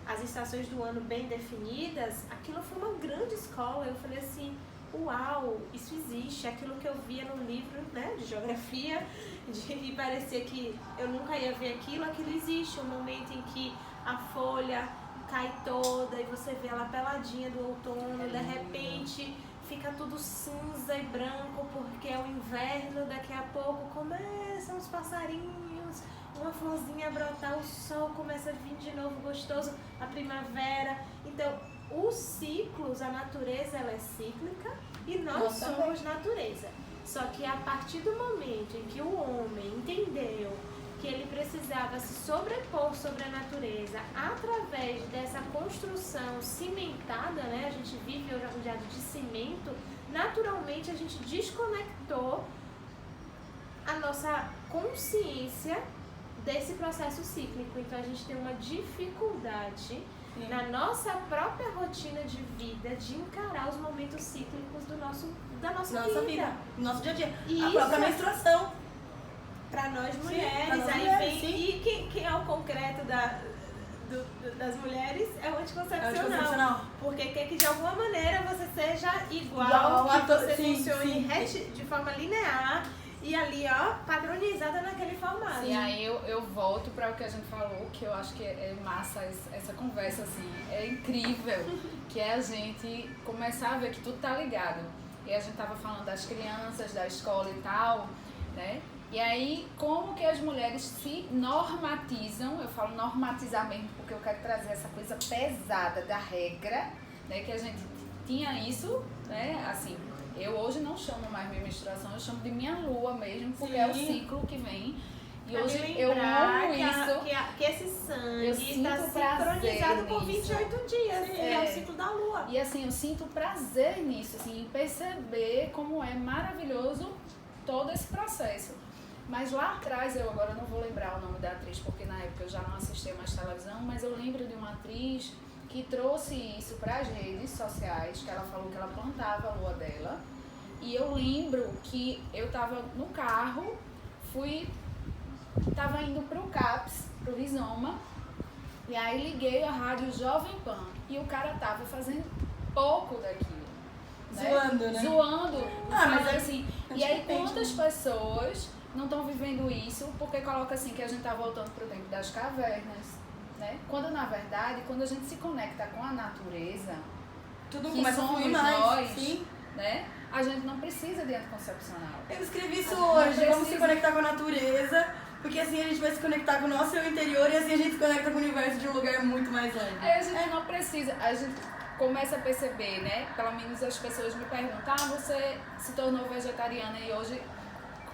as estações do ano bem definidas, aquilo foi uma grande escola. Eu falei assim, uau, isso existe. Aquilo que eu via no livro, né, de geografia, e parecia que eu nunca ia ver aquilo existe. Um momento em que a folha cai toda e você vê ela peladinha do outono, de repente fica tudo cinza e branco porque é o inverno, daqui a pouco começam os passarinhos, uma florzinha a brotar, o sol começa a vir de novo gostoso, a primavera. Então, os ciclos, a natureza ela é cíclica e nós somos natureza. Só que a partir do momento em que o homem entendeu que ele precisava se sobrepor sobre a natureza através dessa construção cimentada, né? A gente vive rodeado de cimento, naturalmente a gente desconectou a nossa consciência desse processo cíclico. Então a gente tem uma dificuldade na nossa própria rotina de vida de encarar os momentos cíclicos da nossa vida. Do nosso dia a dia. E a própria menstruação. Para nós mulheres, pra nós aí mulheres, vem. E quem é o concreto das mulheres é o anticoncepcional. Porque quer que de alguma maneira você seja igual que você funcione de forma linear e ali, ó, padronizada naquele formato. E aí eu volto para o que a gente falou, que eu acho que é massa essa conversa, assim, é incrível, que é a gente começar a ver que tudo tá ligado. E a gente tava falando das crianças, da escola e tal, né? E aí, como que as mulheres se normatizam, eu falo normatizar mesmo porque eu quero trazer essa coisa pesada da regra, né? Que a gente tinha isso, né? Assim, eu hoje não chamo mais minha menstruação, eu chamo de minha lua mesmo, porque é o ciclo que vem. E hoje eu amo isso. Que esse sangue está sincronizado por 28 dias, que é o ciclo da lua. E assim, eu sinto prazer nisso, assim, em perceber como é maravilhoso todo esse processo. Mas lá atrás, eu agora não vou lembrar o nome da atriz, porque na época eu já não assistia mais televisão, mas eu lembro de uma atriz que trouxe isso para as redes sociais, que ela falou que ela plantava a lua dela. E eu lembro que eu estava no carro, estava indo para o CAPS, para o Rizoma, e aí liguei a rádio Jovem Pan, e o cara tava fazendo pouco daquilo. Né? Zoando, né? Zoando, mas assim. E aí quantas pessoas não estão vivendo isso porque coloca assim que a gente está voltando para o tempo das cavernas, né? Quando na verdade, quando a gente se conecta com a natureza, tudo que começa a somos fluir mais, nós, sim. Né? A gente não precisa de anticoncepcional. Eu escrevi isso hoje, vamos se conectar com a natureza, porque assim a gente vai se conectar com o nosso eu interior e assim a gente se conecta com o universo de um lugar muito mais leve. Aí a gente não precisa, a gente começa a perceber, né? Pelo menos as pessoas me perguntam, você se tornou vegetariana e hoje,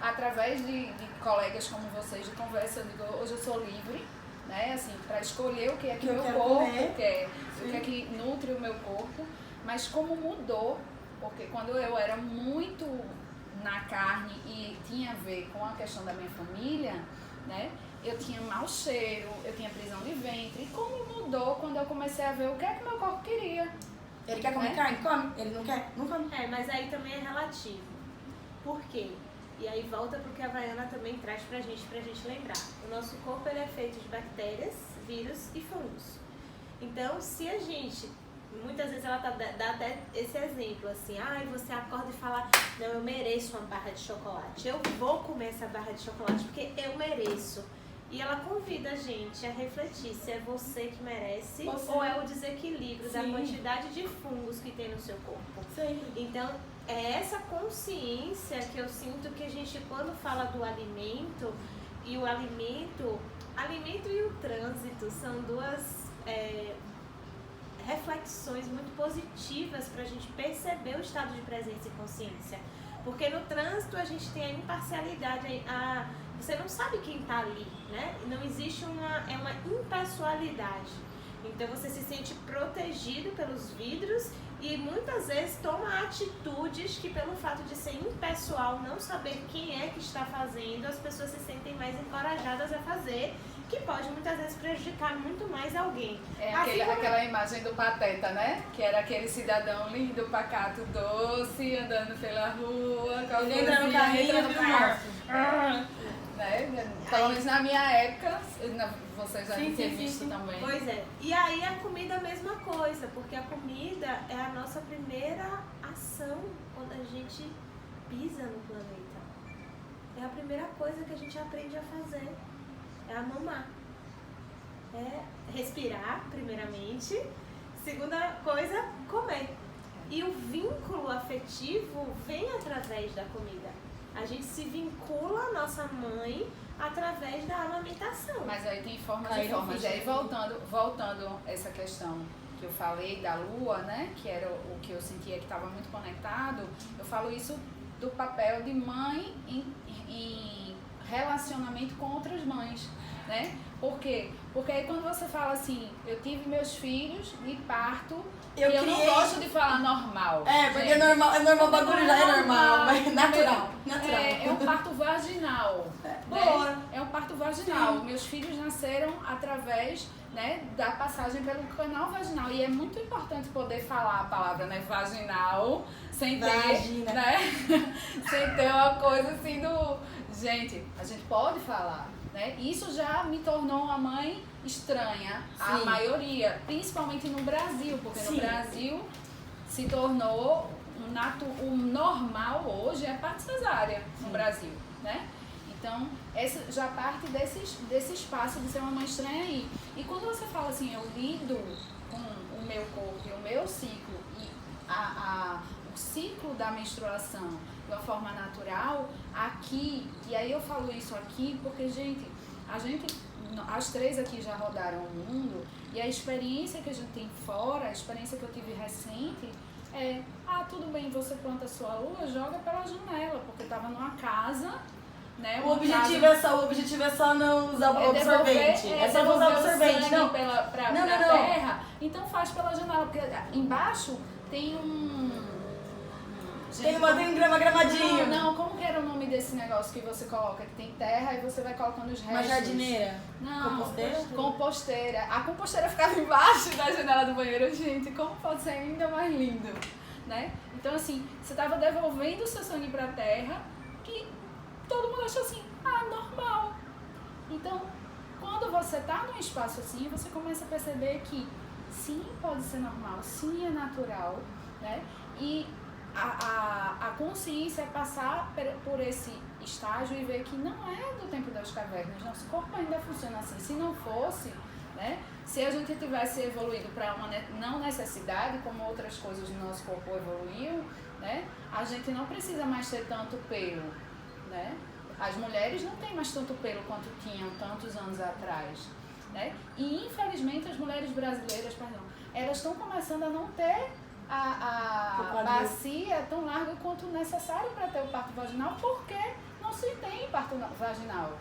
através de colegas como vocês de conversa, eu digo, hoje eu sou livre, né? Assim, para escolher o que é que o meu corpo quer, o que é que nutre o meu corpo, mas como mudou, porque quando eu era muito na carne e tinha a ver com a questão da minha família, né? Eu tinha mau cheiro, eu tinha prisão de ventre. E como mudou quando eu comecei a ver o que é que meu corpo queria? Ele quer comer carne? Come. Ele não quer? Não come. Mas aí também é relativo. Por quê? E aí volta pro que a Havaiana também traz pra gente lembrar. O nosso corpo ele é feito de bactérias, vírus e fungos. Então, se a gente... Muitas vezes ela dá até esse exemplo, assim, você acorda e fala, não, eu mereço uma barra de chocolate, eu vou comer essa barra de chocolate porque eu mereço. E ela convida a gente a refletir se é você que merece ou é o desequilíbrio da quantidade de fungos que tem no seu corpo. Sim. Então, é essa consciência que eu sinto que a gente, quando fala do alimento, e o alimento e o trânsito são duas... reflexões muito positivas para a gente perceber o estado de presença e consciência. Porque no trânsito a gente tem a imparcialidade, você não sabe quem está ali, né? Não existe uma impessoalidade. Então você se sente protegido pelos vidros e muitas vezes toma atitudes que pelo fato de ser impessoal, não saber quem é que está fazendo, as pessoas se sentem mais encorajadas a fazer, que pode muitas vezes prejudicar muito mais alguém. Aquela imagem do Pateta, né? Que era aquele cidadão lindo, pacato, doce, andando pela rua, com ele entra no carrinho do carro. Né? Pelo menos na minha época, vocês já devem ter visto também. Pois é. E aí a comida é a mesma coisa, porque a comida é a nossa primeira ação quando a gente pisa no planeta. É a primeira coisa que a gente aprende a fazer. É a mamar. É respirar, primeiramente. Segunda coisa, comer. E o vínculo afetivo vem através da comida. A gente se vincula à nossa mãe através da amamentação. Mas aí tem formas e formas. E aí voltando essa questão que eu falei da lua, né? Que era o que eu sentia que estava muito conectado. Eu falo isso do papel de mãe em relacionamento com outras mães, né? Por quê? Porque aí quando você fala assim, eu tive meus filhos de parto, eu não gosto de falar normal. Porque gente, é normal, bagulho já é normal, mas natural. É um parto vaginal. Boa. Né? É um parto vaginal. Sim. Meus filhos nasceram através, né, da passagem pelo canal vaginal. E é muito importante poder falar a palavra, né, vaginal, sem ter, né, sem ter uma coisa assim do... Gente, a gente pode falar, né? Isso já me tornou uma mãe estranha, a maioria, principalmente no Brasil, porque no Brasil se tornou o normal hoje é parto cesárea no Brasil, né? Então, essa já parte desse espaço de ser uma mãe estranha aí. E quando você fala assim, eu lido com o meu corpo e o meu ciclo e o ciclo da menstruação de uma forma natural, aqui, e aí eu falo isso aqui porque, gente, as três aqui já rodaram o mundo e a experiência que a gente tem fora, a experiência que eu tive recente é, tudo bem, você planta a sua lua, joga pela janela, porque estava numa casa, né? O objetivo é só não usar o absorvente. É só não usar o absorvente, não. Pra terra, então faz pela janela, porque embaixo tem tem um gramadinho. Não, como que era o nome desse negócio que você coloca? Que tem terra e você vai colocando os restos. Uma jardineira? Não. Composteira? Composteira. A composteira ficava embaixo da janela do banheiro. Gente, como pode ser ainda mais lindo, né? Então, assim, você estava devolvendo o seu sangue para a terra e todo mundo achou assim, normal. Então, quando você está num espaço assim, você começa a perceber que sim, pode ser normal, sim, é natural, né? E a consciência é passar por esse estágio e ver que não é do tempo das cavernas, nosso corpo ainda funciona assim. Se não fosse, né, se a gente tivesse evoluído para uma não necessidade, como outras coisas do nosso corpo evoluiu, né, a gente não precisa mais ter tanto pelo, né? As mulheres não têm mais tanto pelo quanto tinham tantos anos atrás, né? E infelizmente as mulheres brasileiras, elas estão começando a não ter a bacia tão larga quanto necessário para ter o parto vaginal, porque não se tem parto vaginal.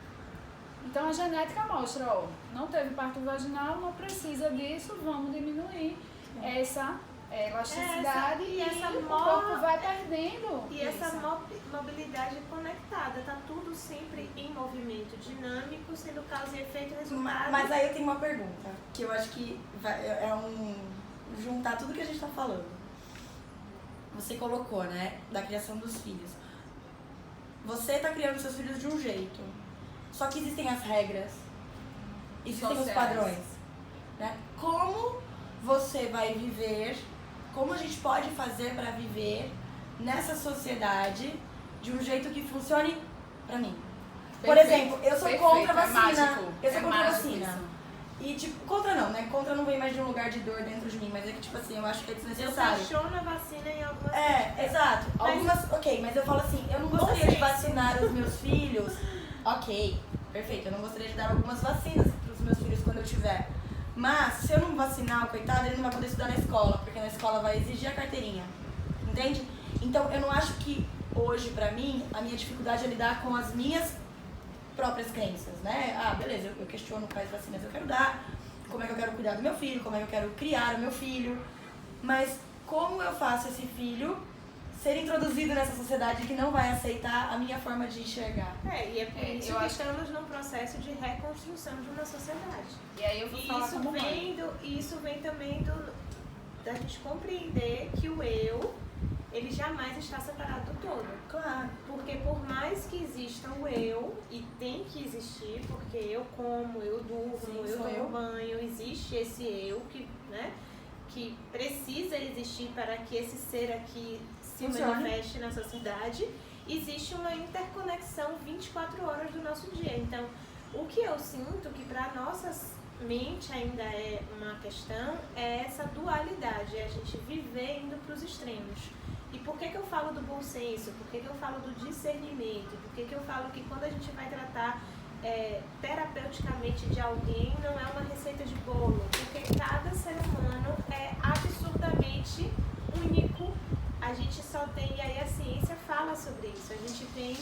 Então a genética mostra, não teve parto vaginal, não precisa disso, vamos diminuir essa elasticidade e o corpo vai perdendo. E essa mobilidade conectada, tá tudo sempre em movimento dinâmico, sendo causa e efeito e resultado. Mas aí eu tenho uma pergunta, que eu acho que juntar tudo que a gente tá falando. Você colocou, né, da criação dos filhos. Você tá criando seus filhos de um jeito, só que existem as regras, existem os padrões, né? Como você vai viver, como a gente pode fazer para viver nessa sociedade de um jeito que funcione pra mim? Por exemplo, eu sou contra a vacina. Eu sou contra a vacina. E, tipo, contra não, né? Contra não vem mais de um lugar de dor dentro de mim, mas é que, tipo assim, eu acho que é desnecessário. Eu questiono a vacina em algumas exato. Mas eu falo assim, eu não gostaria de vacinar os meus filhos. Ok, perfeito, eu não gostaria de dar algumas vacinas pros meus filhos quando eu tiver. Mas, se eu não vacinar o coitado, ele não vai poder estudar na escola, porque na escola vai exigir a carteirinha. Entende? Então, eu não acho que hoje, pra mim, a minha dificuldade é lidar com as minhas próprias crenças, né? Beleza, eu questiono quais vacinas eu quero dar, como é que eu quero cuidar do meu filho, como é que eu quero criar o meu filho, mas como eu faço esse filho ser introduzido nessa sociedade que não vai aceitar a minha forma de enxergar? E é por isso que estamos num processo de reconstrução de uma sociedade. E aí eu vou falar como mãe. Isso vem também da gente compreender que o eu, ele jamais está separado do todo. Claro. Porque por mais que exista o eu, e tem que existir, porque eu como, eu durmo, eu tomo banho, existe esse eu que, né, que precisa existir para que esse ser aqui se manifeste na sociedade, existe uma interconexão 24 horas do nosso dia. Então, o que eu sinto que para nossas infelizmente ainda é uma questão, é essa dualidade, é a gente viver indo para os extremos. E por que eu falo do bom senso? Por que eu falo do discernimento? Por que eu falo que quando a gente vai tratar terapeuticamente de alguém, não é uma receita de bolo? Porque cada ser humano é absurdamente único. A gente só tem, e aí a ciência fala sobre isso, a gente tem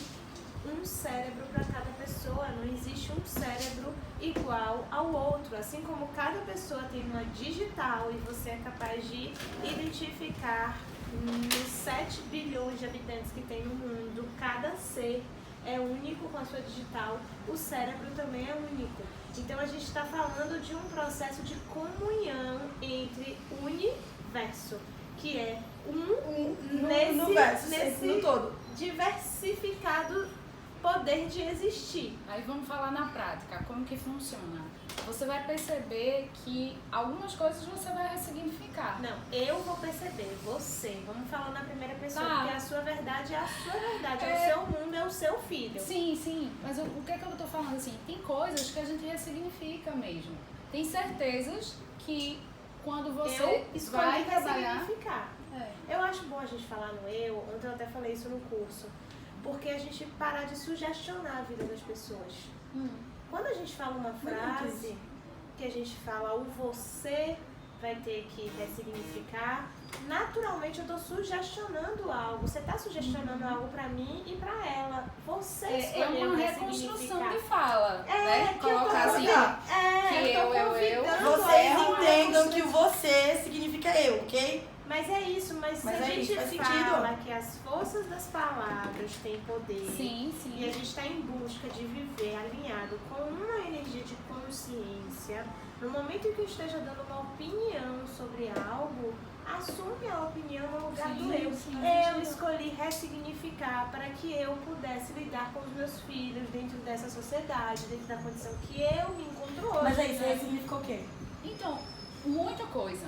um cérebro para cada pessoa, não existe um cérebro igual ao outro. Assim como cada pessoa tem uma digital e você é capaz de identificar nos 7 bilhões de habitantes que tem no mundo, cada ser é único com a sua digital, o cérebro também é único. Então a gente está falando de um processo de comunhão entre o universo, que é nesse no todo. diversificado poder de existir. Aí vamos falar na prática, como que funciona. Você vai perceber que algumas coisas você vai ressignificar. Não, eu vou perceber, você. Vamos falar na primeira pessoa, Tá. porque a sua verdade é a sua verdade, é o seu mundo, é o seu filho. Sim, mas o que é que eu tô falando assim? Tem coisas que a gente ressignifica mesmo. Tem certezas que quando você Eu escolhi vai trabalhar... ressignificar. Eu acho bom a gente falar no eu, ontem eu até falei isso no curso, porque a gente parar de sugestionar a vida das pessoas. Quando a gente fala uma frase que a gente fala o você vai ter que ressignificar, naturalmente eu tô sugestionando algo. Você tá sugestionando algo pra mim e pra ela. Você escolheu uma reconstrução de fala, né? que eu tô Colocar assim, convidando- eu. Vocês É uma entendam que o você significa eu, ok? Mas é isso, mas se a é gente isso, faz fala sentido. que as forças das palavras têm poder Sim. e a gente está em busca de viver alinhado com uma energia de consciência, no momento em que eu esteja dando uma opinião sobre algo, assume a opinião no lugar do eu. Eu escolhi ressignificar para que eu pudesse lidar com os meus filhos dentro dessa sociedade, dentro da condição que eu me encontro hoje. Mas aí, você significa o quê? Então, muita coisa.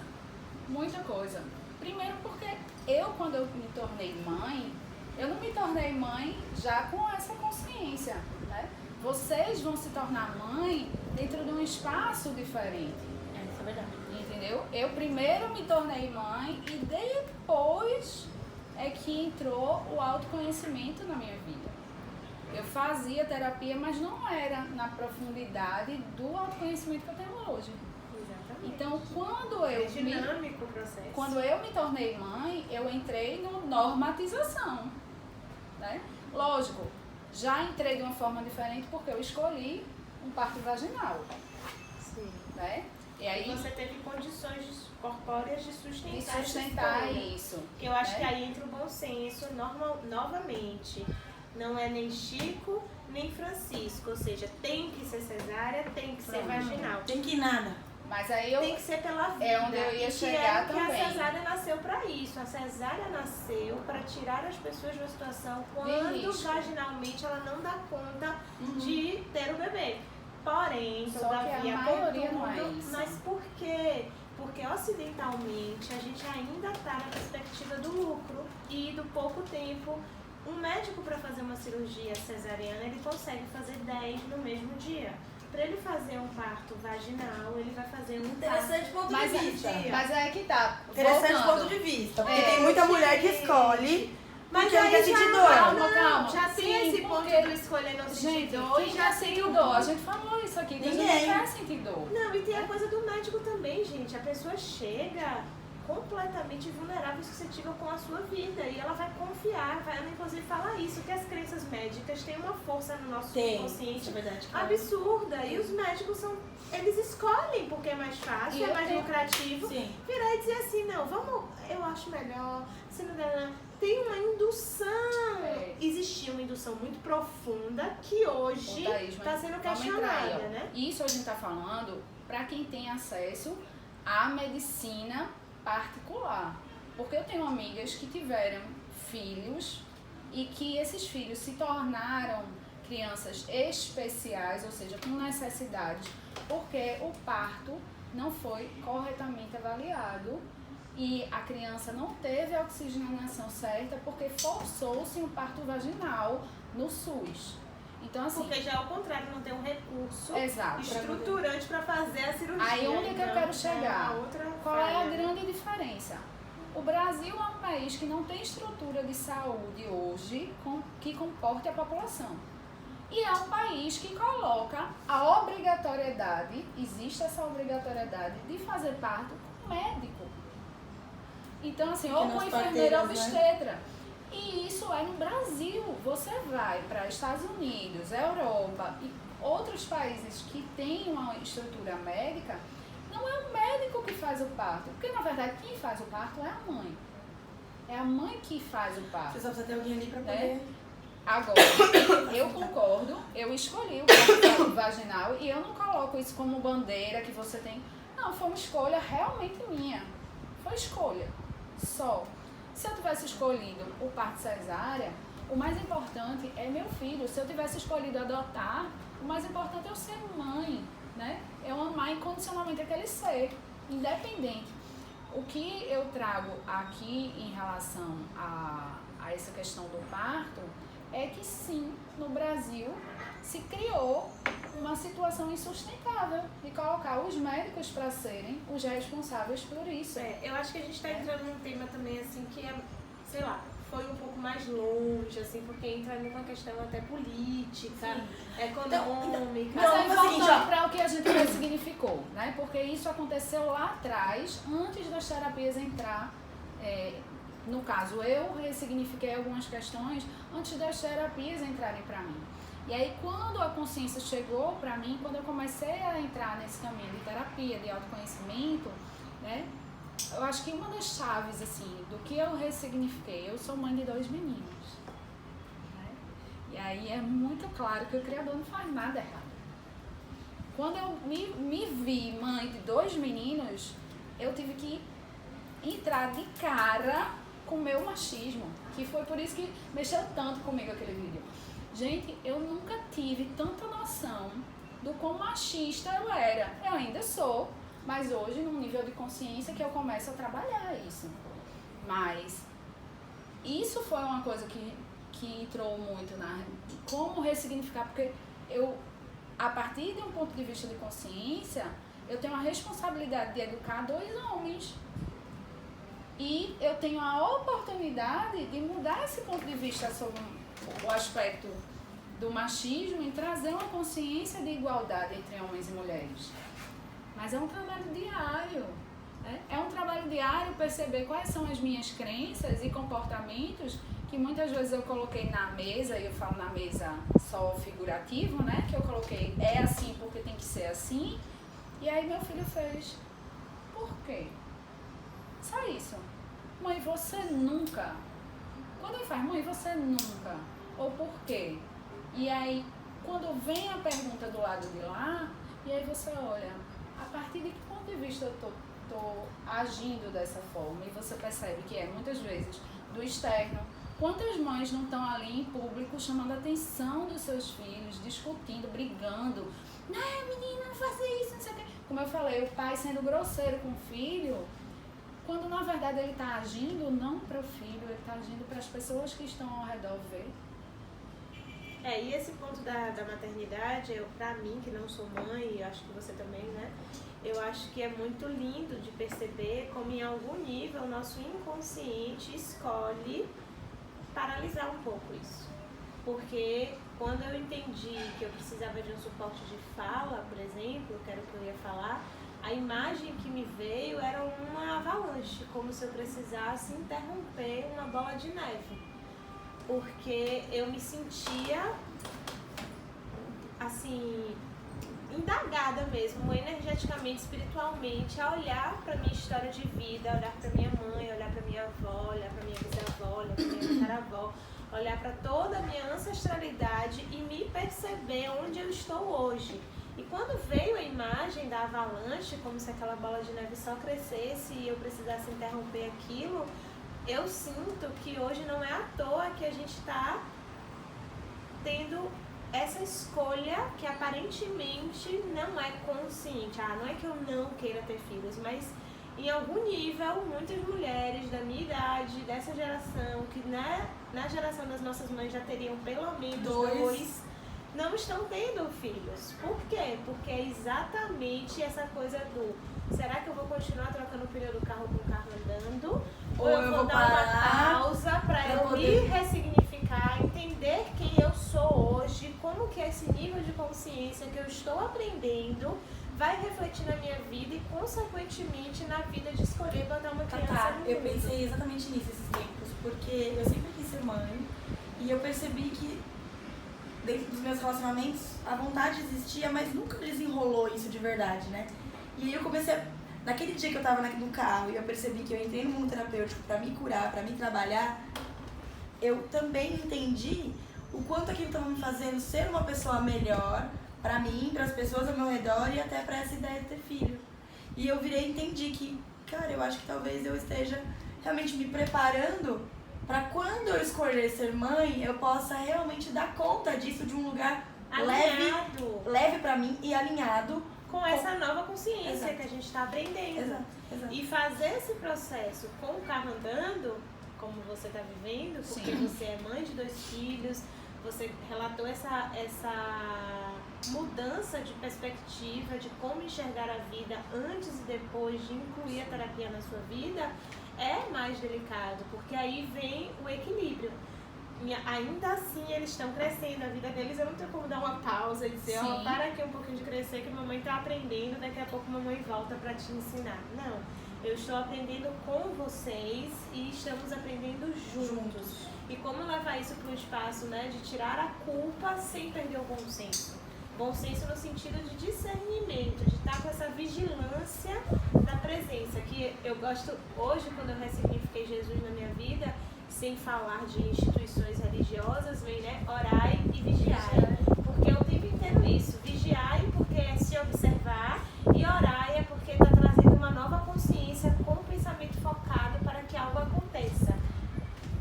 Primeiro porque eu, quando eu me tornei mãe, eu não me tornei mãe já com essa consciência, né? Vocês vão se tornar mãe dentro de um espaço diferente. Isso é verdade. Entendeu? Eu primeiro me tornei mãe e depois é que entrou o autoconhecimento na minha vida. Eu fazia terapia, mas não era na profundidade do autoconhecimento que eu tenho hoje. Exatamente. Então, dinâmico o processo. quando eu me tornei mãe, eu entrei no normatização, né? Lógico, já entrei de uma forma diferente porque eu escolhi um parto vaginal, Sim. né? E aí você teve condições corpóreas de sustentar, de sustentar essa escolha. isso. Que eu acho né? que aí entra o bom senso novamente. Não é nem Chico, nem Francisco. Ou seja, tem que ser cesárea, tem que ser vaginal. Tem que ir nada. Mas aí Tem que ser pela vida. É onde eu ia chegar que também. a cesárea nasceu para isso. A cesárea nasceu para tirar as pessoas de uma situação quando risco. vaginalmente ela não dá conta de ter o bebê. Porém, Só que todavia, a maioria contudo, não é isso. mas por quê? Porque ocidentalmente a gente ainda está na perspectiva do lucro e do pouco tempo. Um médico, para fazer uma cirurgia cesariana, ele consegue fazer 10 no mesmo dia. Para ele fazer um parto vaginal, ele vai fazer um Interessante ponto Mas, de vista. mas é que tá. Interessante voltando. ponto de vista. Porque tem muita mulher que escolhe. Mas Porque não aí quer já sentir não, dor. Calma. já tem Sim, esse ponto porque- do escolher não sentir Gente, dor. hoje já sente dor. A gente falou isso aqui, que a Ninguém. gente não quer sentir dor. Não, e tem a coisa do médico também, gente. A pessoa chega completamente vulnerável e suscetível com a sua vida. E ela vai confiar, vai inclusive falar isso, que as crenças médicas têm uma força no nosso Isso é subconsciente verdade. absurda. E os médicos eles escolhem porque é mais fácil, E é eu mais tenho- lucrativo. Sim. Virar e dizer assim, não, vamos, eu acho melhor, se não der, tem uma indução. É. Existia uma indução muito profunda que hoje Ô, Thaís, está mas sendo vamos entrar aí, questionada, ó. né? Isso a gente tá falando para quem tem acesso à medicina particular. Porque eu tenho amigas que tiveram filhos e que esses filhos se tornaram crianças especiais, ou seja, com necessidades, porque o parto não foi corretamente avaliado e a criança não teve a oxigenação certa porque forçou-se um parto vaginal no SUS. Então, assim... Porque já é o contrário, não tem um recurso Exato. estruturante para fazer a cirurgia. Aí onde é que eu quero chegar? Qual é a falha. grande diferença? O Brasil é um país que não tem estrutura de saúde hoje que comporte a população. E é um país que coloca a obrigatoriedade, existe essa obrigatoriedade de fazer parto com médico. Então, assim, ou com enfermeira obstetra. E isso é no Brasil. Você vai para Estados Unidos, Europa e outros países que têm uma estrutura médica, não é o médico que faz o parto. Porque, na verdade, quem faz o parto é a mãe. É a mãe que faz o parto. Você só precisa ter alguém ali para poder... Agora, eu concordo, eu escolhi o parto vaginal e eu não coloco isso como bandeira que você tem. Não, foi uma escolha realmente minha. Foi escolha. Só. Se eu tivesse escolhido o parto cesárea, o mais importante é meu filho. Se eu tivesse escolhido adotar, o mais importante é eu ser mãe, né? Eu amar incondicionalmente aquele ser, independente. O que eu trago aqui em relação a essa questão do parto é que sim, no Brasil se criou uma situação insustentável de colocar os médicos para serem os responsáveis por isso. Eu acho que a gente está entrando num tema também assim que é, sei lá, foi um pouco mais longe, assim, porque entra numa questão até política, econômica. Mas é importante para o que a gente ressignificou, né? Porque isso aconteceu lá atrás, antes das terapias entrar. No caso, eu ressignifiquei algumas questões antes das terapias entrarem para mim. E aí, quando a consciência chegou para mim, quando eu comecei a entrar nesse caminho de terapia, de autoconhecimento, né? Eu acho que uma das chaves, assim, do que eu ressignifiquei, eu sou mãe de 2 meninos. Né? E aí é muito claro que o Criador não faz nada errado. Quando eu me vi mãe de 2 meninos, eu tive que entrar de cara com o meu machismo, que foi por isso que mexeu tanto comigo aquele vídeo. Gente, eu nunca tive tanta noção do quão machista eu era. Eu ainda sou, mas hoje num nível de consciência que eu começo a trabalhar isso. Mas isso foi uma coisa que entrou muito na como ressignificar, porque eu, a partir de um ponto de vista de consciência, eu tenho a responsabilidade de educar 2 homens. E eu tenho a oportunidade de mudar esse ponto de vista sobre o aspecto do machismo e trazer uma consciência de igualdade entre homens e mulheres. Mas é um trabalho diário. Né? É um trabalho diário perceber quais são as minhas crenças e comportamentos que muitas vezes eu coloquei na mesa, e eu falo na mesa só figurativo, né? Que eu coloquei é assim porque tem que ser assim. E aí meu filho fez. Por quê? Só isso. Mãe, você nunca. Quando ele faz, mãe, você nunca. Ou por quê? E aí, quando vem a pergunta do lado de lá, e aí você olha, a partir de que ponto de vista eu tô agindo dessa forma? E você percebe que muitas vezes, do externo. Quantas mães não estão ali em público chamando a atenção dos seus filhos, discutindo, brigando? Não, menina, não faça isso, não sei o quê. Como eu falei, o pai sendo grosseiro com o filho, quando na verdade ele está agindo não para o filho, ele está agindo para as pessoas que estão ao redor ver. E esse ponto da maternidade, pra mim, que não sou mãe, e acho que você também, né? Eu acho que é muito lindo de perceber como em algum nível o nosso inconsciente escolhe paralisar um pouco isso. Porque quando eu entendi que eu precisava de um suporte de fala, por exemplo, que era o que eu ia falar, a imagem que me veio era uma avalanche, como se eu precisasse interromper uma bola de neve. Porque eu me sentia, assim, indagada mesmo, energeticamente, espiritualmente, a olhar para minha história de vida, olhar para minha mãe, olhar para minha avó, olhar para minha bisavó, olhar para minha tataravó, olhar para toda a minha ancestralidade e me perceber onde eu estou hoje. E quando veio a imagem da avalanche, como se aquela bola de neve só crescesse e eu precisasse interromper aquilo, eu sinto que hoje não é à toa que a gente está tendo essa escolha que aparentemente não é consciente. Não é que eu não queira ter filhos, mas em algum nível, muitas mulheres da minha idade, dessa geração, que na geração das nossas mães já teriam pelo menos dois, não estão tendo filhos. Por quê? Porque é exatamente essa coisa do: será que eu vou continuar trocando o pneu do carro com o carro andando? Ou eu vou dar uma pausa para eu me ressignificar, entender quem eu sou hoje, como que esse nível de consciência que eu estou aprendendo vai refletir na minha vida e, consequentemente, na vida de escolher botar uma criança no mundo. Eu pensei exatamente nisso esses tempos, porque eu sempre quis ser mãe e eu percebi que dentro dos meus relacionamentos a vontade existia, mas nunca desenrolou isso de verdade, né? E aí eu comecei naquele dia que eu tava no carro e eu percebi que eu entrei no mundo terapêutico pra me curar, pra me trabalhar, eu também entendi o quanto aquilo estava me fazendo ser uma pessoa melhor pra mim, pras pessoas ao meu redor e até pra essa ideia de ter filho. E eu virei e entendi que, cara, eu acho que talvez eu esteja realmente me preparando pra quando eu escolher ser mãe, eu possa realmente dar conta disso de um lugar leve pra mim e alinhado com essa nova consciência que a gente está aprendendo. Exato. E fazer esse processo com o carro andando, como você está vivendo, porque você é mãe de 2 filhos, você relatou essa mudança de perspectiva, de como enxergar a vida antes e depois de incluir a terapia na sua vida, é mais delicado, porque aí vem o equilíbrio. E ainda assim eles estão crescendo, a vida deles, eu não tenho como dar uma pausa e dizer, ó, para aqui um pouquinho de crescer que mamãe está aprendendo, daqui a pouco mamãe volta para te ensinar. Não, eu estou aprendendo com vocês e estamos aprendendo juntos. E como levar isso para o espaço, né, de tirar a culpa sem perder o bom senso. Bom senso no sentido de discernimento, de estar com essa vigilância da presença, que eu gosto hoje, quando eu ressignifiquei Jesus na minha vida, sem falar de instituições religiosas, vem, né, orai e vigiai. Porque é o tempo inteiro isso. Vigiai porque é se observar e orai é porque está trazendo uma nova consciência com o pensamento focado para que algo aconteça.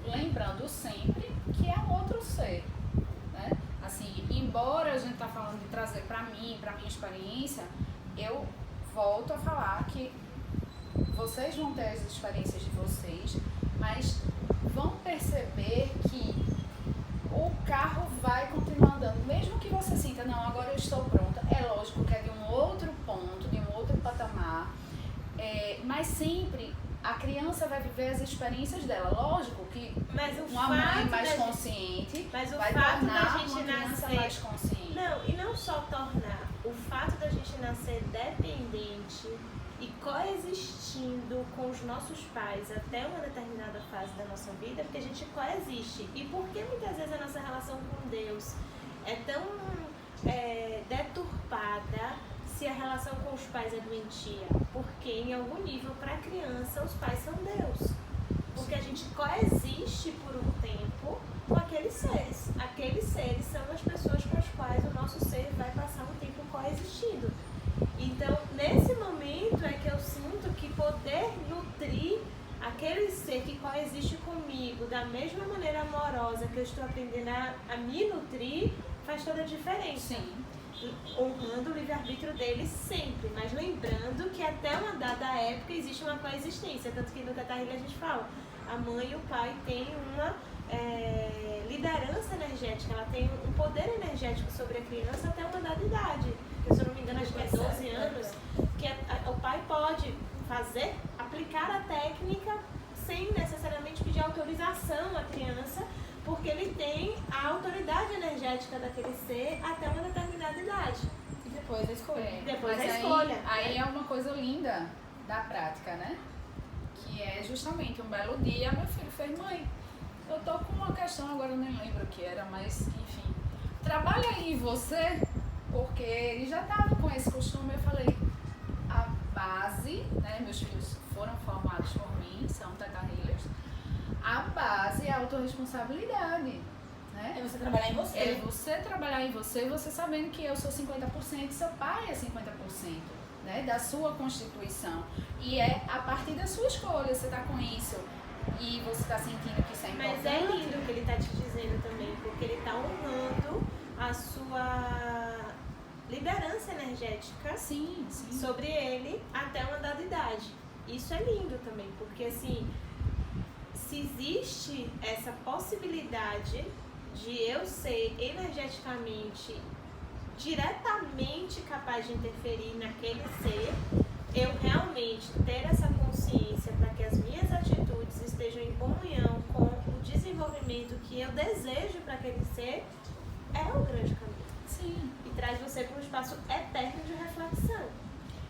Lembrando sempre que é um outro ser, né? Assim, embora a gente está falando de trazer para mim, para minha experiência, eu volto a falar que vocês vão ter as experiências de vocês, mas vão perceber que o carro vai continuar andando, mesmo que você sinta, não, agora eu estou pronta. É lógico que é de um outro ponto, de um outro patamar, mas sempre a criança vai viver as experiências dela. Lógico que uma mãe mais consciente vai tornar uma criança mais consciente. Não, e não só tornar, o fato da gente nascer dependente e coexistindo com os nossos pais até uma determinada fase da nossa vida, porque a gente coexiste. E por que muitas vezes a nossa relação com Deus é tão deturpada se a relação com os pais é doentia? Porque em algum nível, para a criança, os pais são Deus. Porque a gente coexiste por um tempo com aqueles seres. Aqueles seres são as pessoas com as quais o nosso ser vai passar um tempo coexistindo. Então, nesse momento é que eu sinto que poder nutrir aquele ser que coexiste comigo da mesma maneira amorosa que eu estou aprendendo a me nutrir, faz toda a diferença. Sim. Honrando o livre-arbítrio deles sempre, mas lembrando que até uma dada época existe uma coexistência. Tanto que no Teta Healing a gente fala, a mãe e o pai têm uma liderança energética, ela tem um poder energético sobre a criança até uma dada idade. Se eu não me engano, acho que é 12 anos, que o pai pode aplicar a técnica sem necessariamente pedir autorização à criança, porque ele tem a autoridade energética daquele ser até uma determinada idade. E depois a escolha. Depois a escolha. Aí é uma coisa linda da prática, né? Que é justamente um belo dia, meu filho fez, mãe, eu tô com uma questão, agora eu nem lembro o que era, mas enfim, trabalha aí em você, porque ele já estava com esse costume. Eu falei, a base, né, meus filhos foram formados por mim, são Teta Healers, a base é a autorresponsabilidade, né? É você trabalhar em você. É você trabalhar em você, você sabendo que eu sou 50%, seu pai é 50%, né, da sua constituição. E é a partir da sua escolha, você tá com isso e você tá sentindo que isso é importante. Mas é lindo o que ele tá te dizendo também, porque ele tá honrando a sua liderança energética sobre ele até uma dada idade. Isso é lindo também, porque assim, se existe essa possibilidade de eu ser energeticamente, diretamente capaz de interferir naquele ser, eu realmente ter essa consciência para que as minhas atitudes estejam em comunhão com o desenvolvimento que eu desejo para aquele ser, é o grande caminho. Sim. E traz você para um espaço eterno de reflexão.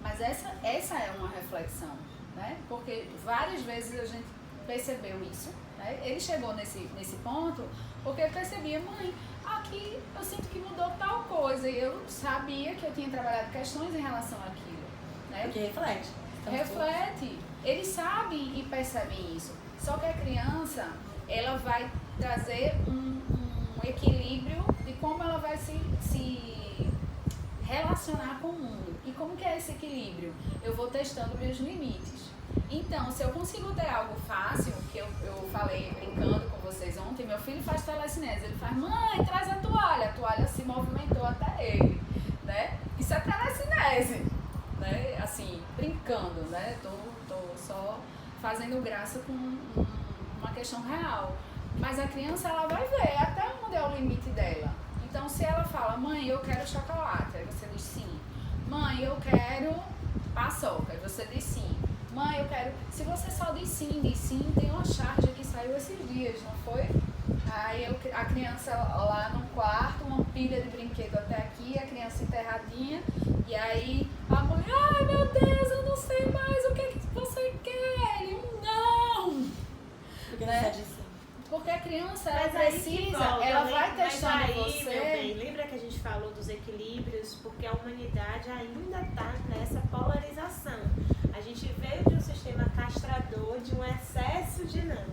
Mas essa é uma reflexão, né? Porque várias vezes a gente percebeu isso, né? Ele chegou nesse ponto porque percebia, mãe, aqui eu sinto que mudou tal coisa, e eu sabia que eu tinha trabalhado questões em relação àquilo, né? Porque reflete. Reflete, eles sabem e percebem isso, só que a criança, ela vai trazer um equilíbrio de como ela vai se relacionar com o mundo. E como que é esse equilíbrio? Eu vou testando meus limites. Então, se eu consigo ter algo fácil, que eu falei brincando com vocês ontem, meu filho faz telecinese, ele faz, mãe, traz a toalha se movimentou até ele, né? Isso é telecinese, né? Assim, brincando, né? Tô só fazendo graça com uma questão real. Mas a criança, ela vai ver até onde é o limite dela. Então, se ela fala, mãe, eu quero chocolate, aí você diz sim. Mãe, eu quero paçoca, aí você diz sim. Mãe, eu quero... Se você só diz sim, tem uma charge que saiu esses dias, não foi? Aí a criança lá no quarto, uma pilha de brinquedo até aqui, a criança enterradinha, e aí a mãe, ai meu Deus, eu não sei mais o que você quer. Ele, não! Porque né? você disse. Porque a criança, ela Mas aí que precisa, volta, ela né? vai testando Mas aí, você. meu bem, lembra que a gente falou dos equilíbrios? Porque a humanidade ainda está nessa polarização. A gente veio de um sistema castrador, de um excesso de não.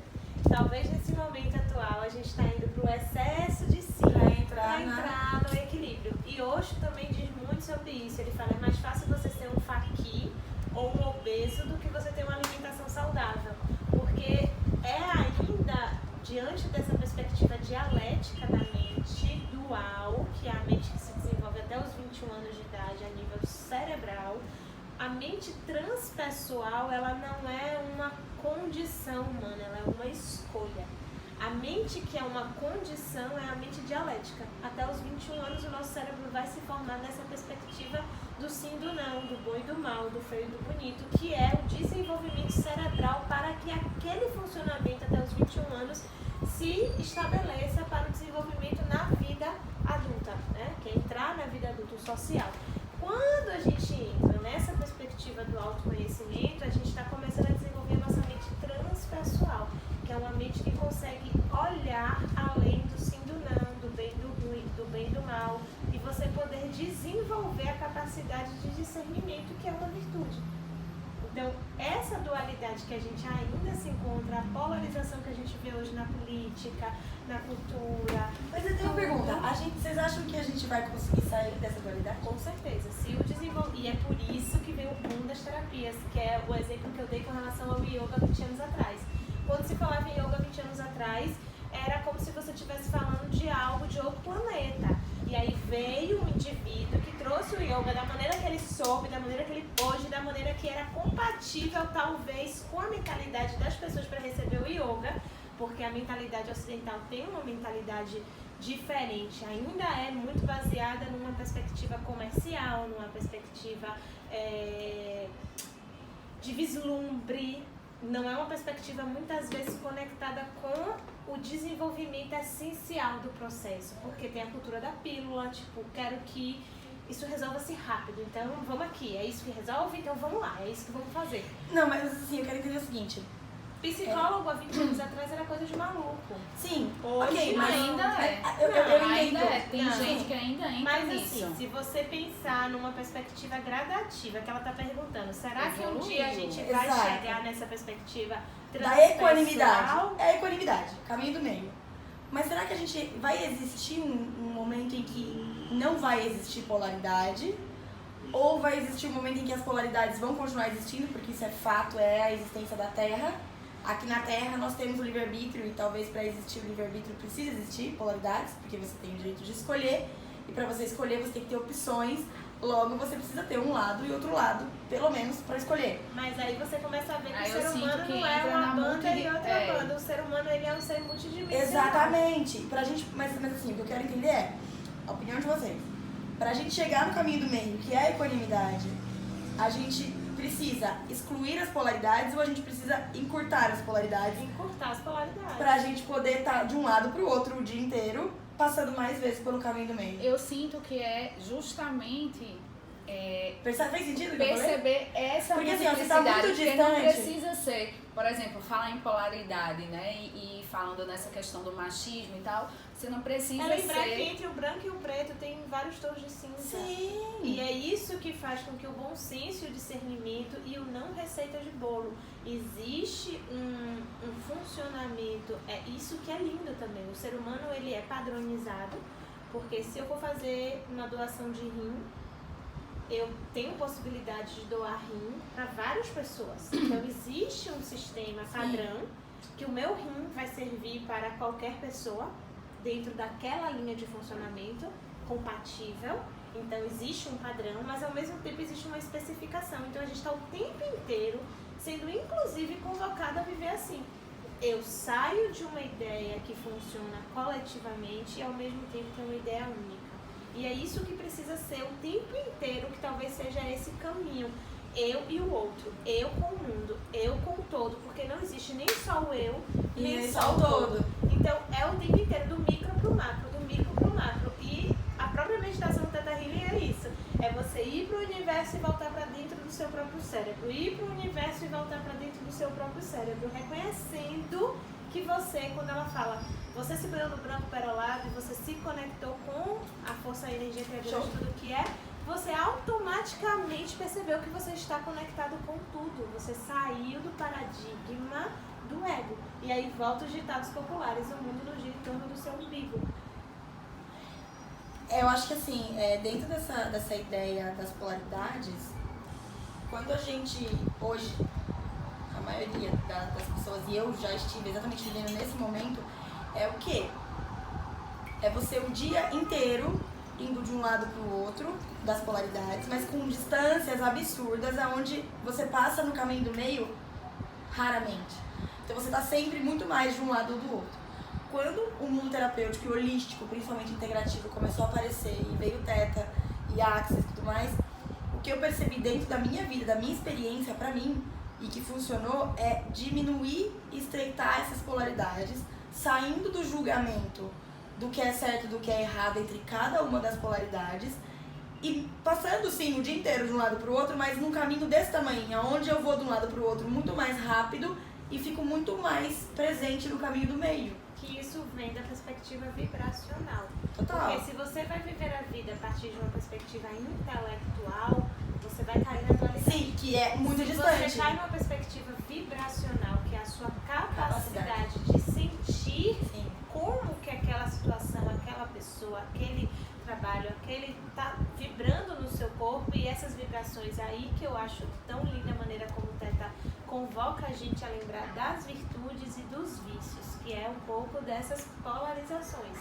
Talvez nesse momento atual a gente está indo para o excesso de sim, para entrar no equilíbrio. E Osho também diz muito sobre isso. Ele fala, é mais fácil você ser um faqui ou um obeso do que você ter uma alimentação saudável. Porque é ainda... diante dessa perspectiva dialética da mente dual, que é a mente que se desenvolve até os 21 anos de idade a nível cerebral, a mente transpessoal, ela não é uma condição humana, ela é uma escolha. A mente que é uma condição é a mente dialética. Até os 21 anos o nosso cérebro vai se formar nessa perspectiva do sim, do não, do bom e do mal, do feio e do bonito, que é o desenvolvimento cerebral para que aquele funcionamento até os 21 anos se estabeleça para o desenvolvimento na vida adulta, né? Que é entrar na vida adulta, o social. Quando a gente entra nessa perspectiva do autoconhecimento, a gente está começando a desenvolver a nossa mente transpessoal, que é uma mente que consegue olhar além do sim, do não, do bem, do ruim, do bem, do mal, e você poder desenvolver a capacidade de discernimento, que é uma virtude. Então, essa dualidade que a gente ainda se encontra, a polarização que a gente vê hoje na política, na cultura... Mas eu tenho uma pergunta, vocês acham que a gente vai conseguir sair dessa dualidade? Com certeza. E é por isso que vem o boom das terapias, que é o exemplo que eu dei com relação ao yoga 20 anos atrás. Quando se falava em yoga 20 anos atrás, era como se você estivesse falando de algo de outro planeta. E aí veio um indivíduo que trouxe o yoga da maneira que ele soube, da maneira que ele pôde, da maneira que era compatível, talvez, com a mentalidade das pessoas para receber o yoga, porque a mentalidade ocidental tem uma mentalidade diferente, ainda é muito baseada numa perspectiva comercial, numa perspectiva de vislumbre. Não é uma perspectiva muitas vezes conectada com o desenvolvimento essencial do processo, porque tem a cultura da pílula, tipo, quero que isso resolva-se rápido, então vamos aqui, é isso que resolve, então vamos lá, é isso que vamos fazer. Não, mas assim, eu quero entender o seguinte. Psicólogo há 20 anos atrás era coisa de maluco. Sim, Hoje ok, mas ainda é. Eu Ainda entendo. é. Tem Não. gente que ainda entra Mas nisso. assim, se você pensar numa perspectiva gradativa, que ela está perguntando, será que um Evoluiu. dia a gente vai Exato. chegar nessa perspectiva Da equanimidade. transpessoal? É a equanimidade, caminho do meio. Mas será que a gente vai existir um momento em que não vai existir polaridade? Ou vai existir um momento em que as polaridades vão continuar existindo, porque isso é fato, é a existência da Terra. Aqui na Terra nós temos o livre-arbítrio e talvez para existir o livre-arbítrio precisa existir polaridades, porque você tem o direito de escolher. E pra você escolher, você tem que ter opções. Logo, você precisa ter um lado e outro lado, pelo menos, pra escolher. Mas aí você começa a ver que Aí o eu ser sinto humano que não é entra uma na banda e outra banda. O ser humano, ele é um ser multidimensional. Exatamente. Pra gente, mas assim, o que eu quero entender é a opinião de vocês. Pra gente chegar no caminho do meio, que é a equanimidade, a gente precisa excluir as polaridades ou a gente precisa encurtar as polaridades? Encurtar as polaridades. Pra gente poder estar de um lado pro outro o dia inteiro, passando mais vezes pelo caminho do meio. Eu sinto que é justamente Fez sentido o que eu falei? perceber essa Porque, assim, ó, você multiplicidade, tá muito porque não distante. precisa ser, por exemplo, falar em polaridade, né, e falando nessa questão do machismo e tal, você não precisa É lembrar ser... que entre o branco e o preto tem vários tons de cinza. Sim. E é isso que faz com que o bom senso e o discernimento e o não receita de bolo. Existe um funcionamento, é isso que é lindo também. O ser humano, ele é padronizado, porque se eu for fazer uma doação de rim, eu tenho possibilidade de doar rim para várias pessoas. Então existe um sistema padrão que o meu rim vai servir para qualquer pessoa dentro daquela linha de funcionamento compatível. Então existe um padrão, mas ao mesmo tempo existe uma especificação. Então a gente está o tempo inteiro sendo inclusive convocado a viver assim. Eu saio de uma ideia que funciona coletivamente e ao mesmo tempo tem uma ideia única. E é isso que precisa ser o tempo inteiro, que talvez seja esse caminho. Eu e o outro, eu com o mundo, eu com o todo, porque não existe nem só o eu, nem só o todo. Então é o tempo inteiro, do micro pro macro, do micro pro macro. E a própria meditação do Theta Healing é isso. É você ir pro universo e voltar para dentro do seu próprio cérebro. Ir pro universo e voltar para dentro do seu próprio cérebro, reconhecendo que você, quando ela fala, você segurou no branco perolado e você se conectou com a força e a energia criadora de tudo que é, você automaticamente percebeu que você está conectado com tudo. Você saiu do paradigma do ego. E aí volta os ditados populares, o mundo não gira em torno do seu umbigo. Eu acho que assim, dentro dessa ideia das polaridades, quando a gente, hoje, a maioria das pessoas, e eu já estive exatamente vivendo nesse momento, é o quê? É você o dia inteiro indo de um lado para o outro das polaridades, mas com distâncias absurdas, aonde você passa no caminho do meio raramente. Então você está sempre muito mais de um lado ou do outro. Quando o mundo terapêutico e holístico, principalmente integrativo, começou a aparecer e veio o Theta e Axis e tudo mais, o que eu percebi dentro da minha vida, da minha experiência para mim, e que funcionou, é diminuir e estreitar essas polaridades, saindo do julgamento do que é certo e do que é errado entre cada uma das polaridades e passando sim o dia inteiro de um lado para o outro, mas num caminho desse tamanho, onde eu vou de um lado para o outro muito mais rápido e fico muito mais presente no caminho do meio. Que isso vem da perspectiva vibracional. Total. Porque se você vai viver a vida a partir de uma perspectiva intelectual, você vai cair na dualidade. Sim, que é muito se distante. você cai numa perspectiva vibracional, que é a sua capacidade de sentir como que aquela situação, aquela pessoa, aquele trabalho, aquele tá vibrando no seu corpo, e essas vibrações aí que eu acho tão linda a maneira como o Theta convoca a gente a lembrar das virtudes e dos vícios, que é um pouco dessas polarizações.